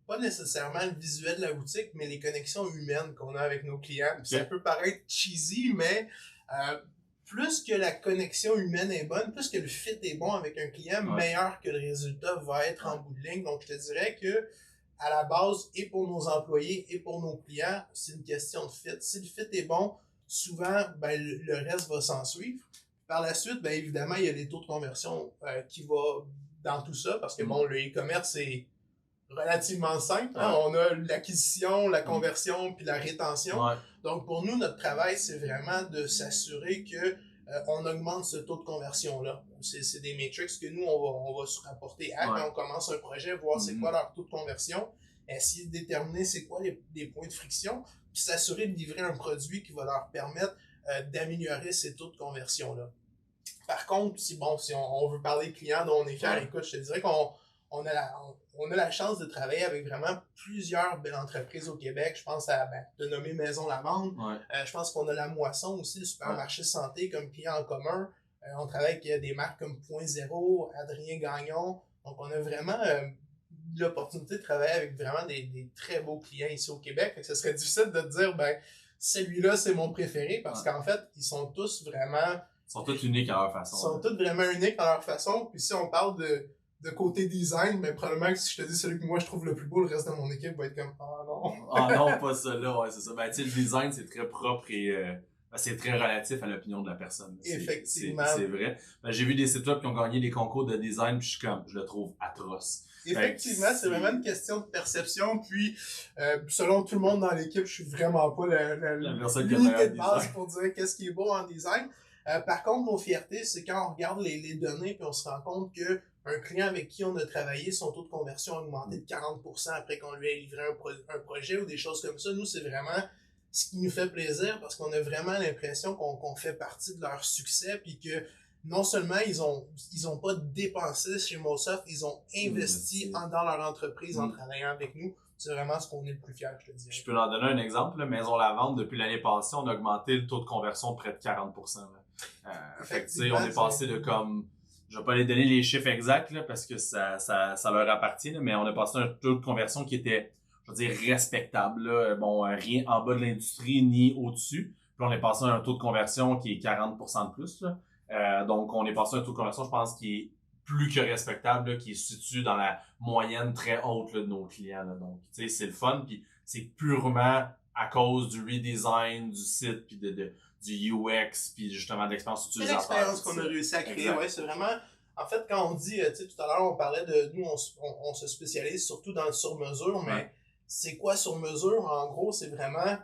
pas nécessairement le visuel de la boutique, mais les connexions humaines qu'on a avec nos clients. Ça peut paraître cheesy, mais plus que la connexion humaine est bonne, plus que le fit est bon avec un client, meilleur que le résultat va être en bout de ligne. Donc, je te dirais que à la base, et pour nos employés et pour nos clients, c'est une question de fit. Si le fit est bon, souvent, le reste va s'en suivre. Par la suite, évidemment, il y a les taux de conversion qui vont dans tout ça, parce que le e-commerce est relativement simple. Hein? On a l'acquisition, la conversion, puis la rétention. Donc, pour nous, notre travail, c'est vraiment de s'assurer que on augmente ce taux de conversion-là. C'est des metrics que nous, on va se rapporter à quand on commence un projet, voir c'est quoi leur taux de conversion, essayer de déterminer c'est quoi les points de friction, puis s'assurer de livrer un produit qui va leur permettre d'améliorer ces taux de conversion-là. Par contre, si on veut parler client dont on est fier, écoute, je te dirais qu'on a la chance de travailler avec vraiment plusieurs belles entreprises au Québec. Je pense à de nommer Maison Lavande. Je pense qu'on a La Moisson aussi, le supermarché santé comme client en commun. On travaille avec des marques comme Point Zéro, Adrien Gagnon. Donc, on a vraiment l'opportunité de travailler avec vraiment des très beaux clients ici au Québec. Fait que ce serait difficile de te dire, celui-là, c'est mon préféré parce qu'en fait, ils sont tous vraiment... Ils sont tous uniques à leur façon. Ils sont tous vraiment uniques à leur façon. Puis si on parle de côté design, probablement que si je te dis celui que moi je trouve le plus beau, le reste de mon équipe va être comme « Ah non! » Ah non, pas ça là, c'est ça. Tu sais, le design, c'est très propre et c'est très relatif à l'opinion de la personne. Effectivement. C'est vrai. J'ai vu des sites web qui ont gagné des concours de design, puis je le trouve atroce. Effectivement, c'est vraiment une question de perception. Puis, selon tout le monde dans l'équipe, je suis vraiment pas l'unité de base pour dire qu'est-ce qui est beau en design. Par contre, nos fiertés, c'est quand on regarde les données puis on se rend compte que un client avec qui on a travaillé, son taux de conversion a augmenté de 40% après qu'on lui ait livré un projet ou des choses comme ça. Nous, c'est vraiment ce qui nous fait plaisir parce qu'on a vraiment l'impression qu'on fait partie de leur succès puis que non seulement ils ont pas dépensé chez Mossoft, ils ont investi dans leur entreprise en travaillant avec nous. C'est vraiment ce qu'on est le plus fier, je te dirais. Je peux en donner un exemple. Là. Maison Lavande, depuis l'année passée, on a augmenté le taux de conversion de près de 40%. Fait que, on est passé de comme... Je vais pas les donner les chiffres exacts là, parce que ça leur appartient, là, mais on a passé un taux de conversion qui était, je veux dire, respectable. Là. Bon, rien en bas de l'industrie ni au-dessus. Puis on est passé à un taux de conversion qui est 40% de plus. Là. Donc, on est passé à un taux de conversion, je pense, qui est plus que respectable, là, qui se situe dans la moyenne très haute là, de nos clients. Là. Donc, tu sais, c'est le fun, puis c'est purement à cause du redesign du site, puis du UX, puis justement de l'expérience utilisateur. L'expérience qu'on a réussi à créer, ouais, c'est vraiment... En fait, quand on dit, tu sais, tout à l'heure, on parlait de... Nous, on se spécialise surtout dans le sur-mesure, mais c'est quoi sur-mesure? En gros, c'est vraiment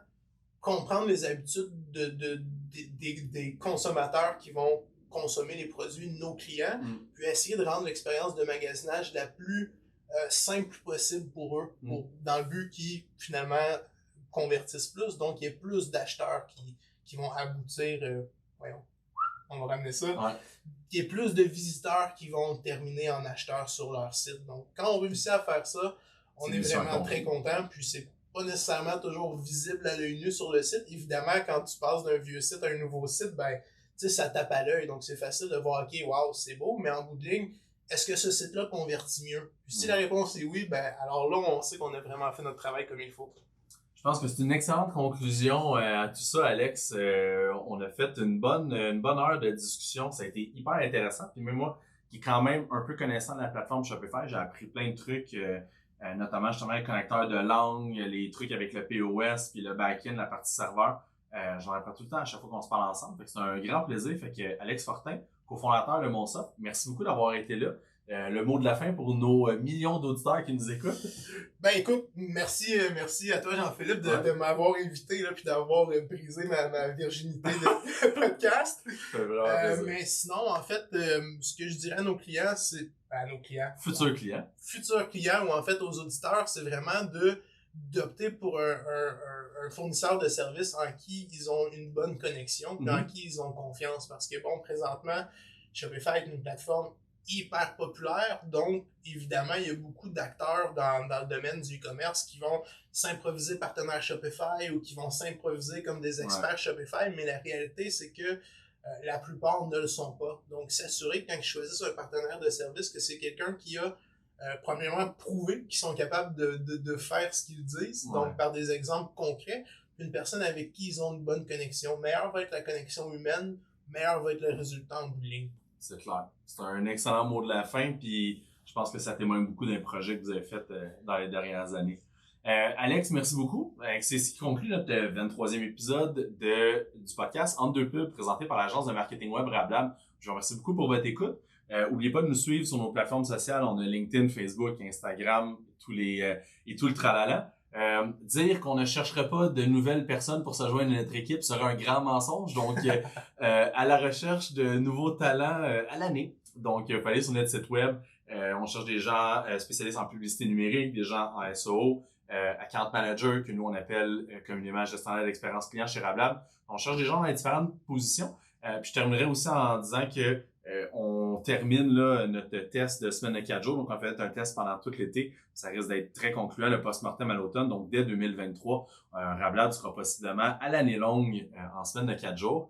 comprendre les habitudes des consommateurs qui vont consommer les produits de nos clients, puis essayer de rendre l'expérience de magasinage la plus simple possible pour eux, dans le but qu'ils, finalement, convertissent plus. Donc, il y a plus d'acheteurs qui vont aboutir, voyons, on va ramener ça, il y a plus de visiteurs qui vont terminer en acheteurs sur leur site. Donc, quand on réussit à faire ça, on est vraiment très content, puis c'est pas nécessairement toujours visible à l'œil nu sur le site. Évidemment, quand tu passes d'un vieux site à un nouveau site, ben, tu sais, ça tape à l'œil, donc c'est facile de voir, ok, wow, c'est beau, mais en bout de ligne, est-ce que ce site-là convertit mieux? Puis si la réponse est oui, ben, alors là, on sait qu'on a vraiment fait notre travail comme il faut. Je pense que c'est une excellente conclusion à tout ça, Alex. On a fait une bonne heure de discussion. Ça a été hyper intéressant. Puis même moi, qui est quand même un peu connaissant de la plateforme Shopify, j'ai appris plein de trucs, notamment justement les connecteurs de langue, les trucs avec le POS, puis le back-end, la partie serveur. J'en apprends tout le temps à chaque fois qu'on se parle ensemble. Fait que c'est un grand plaisir. Fait que Alex Fortin, cofondateur de Mossoft, merci beaucoup d'avoir été là. Le mot de la fin pour nos millions d'auditeurs qui nous écoutent. Ben écoute, merci à toi Jean-Philippe de m'avoir invité là puis d'avoir brisé ma virginité de podcast. Mais sinon en fait ce que je dirais à nos clients c'est à nos clients. Futurs clients. Futurs clients ou en fait aux auditeurs, c'est vraiment d'opter pour un fournisseur de services en qui ils ont une bonne connexion, en qui ils ont confiance parce que bon présentement Shopify est une plateforme hyper populaire, donc évidemment il y a beaucoup d'acteurs dans le domaine du e-commerce qui vont s'improviser partenaires Shopify ou qui vont s'improviser comme des experts Shopify, mais la réalité c'est que la plupart ne le sont pas. Donc s'assurer que quand ils choisissent un partenaire de service que c'est quelqu'un qui a premièrement prouvé qu'ils sont capables de faire ce qu'ils disent, donc par des exemples concrets, une personne avec qui ils ont une bonne connexion. Meilleure va être la connexion humaine, meilleur va être le résultat en bout de ligne. C'est clair. C'est un excellent mot de la fin, puis je pense que ça témoigne beaucoup d'un projet que vous avez fait dans les dernières années. Alex, merci beaucoup. C'est ce qui conclut notre 23e épisode du podcast Entre deux pubs présenté par l'agence de marketing web Rablab. Je vous remercie beaucoup pour votre écoute. N'oubliez pas de nous suivre sur nos plateformes sociales. On a LinkedIn, Facebook, Instagram et tout le tralala. Dire qu'on ne chercherait pas de nouvelles personnes pour se joindre à notre équipe serait un grand mensonge. Donc, à la recherche de nouveaux talents à l'année. Donc, il faut aller sur notre site web. On cherche des gens spécialistes en publicité numérique, des gens en SEO, account manager, que nous on appelle communément gestionnaire d'expérience client chez Rablab. On cherche des gens dans les différentes positions. Puis je terminerai aussi en disant que on termine là notre test de semaine de 4 jours. Donc, on fait un test pendant tout l'été. Ça risque d'être très concluant, le post-mortem à l'automne. Donc, dès 2023, Rablab sera possiblement à l'année longue en semaine de 4 jours.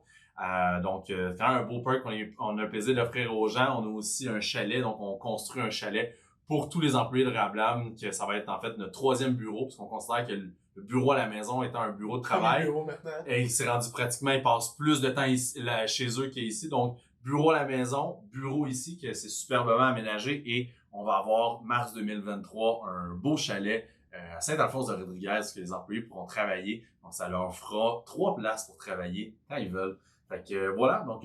Donc, quand un beau perk on a le plaisir d'offrir aux gens, on a aussi un chalet. Donc, on construit un chalet pour tous les employés de Rablab, que ça va être en fait notre 3e bureau, parce qu'on considère que le bureau à la maison étant un bureau de travail. Bureau maintenant. Et il s'est rendu pratiquement, il passe plus de temps ici, chez eux qu'ici. Donc, bureau à la maison, bureau ici, que c'est superbement aménagé. Et on va avoir, mars 2023, un beau chalet à Saint-Alphonse-de-Rodriguez que les employés pourront travailler. Donc, ça leur fera 3 places pour travailler quand ils veulent. Fait que voilà. Donc,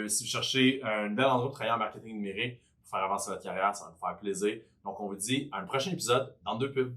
si vous cherchez un bel endroit pour travailler en marketing numérique, pour faire avancer votre carrière, ça va vous faire plaisir. Donc, on vous dit à un prochain épisode dans 2 pubs.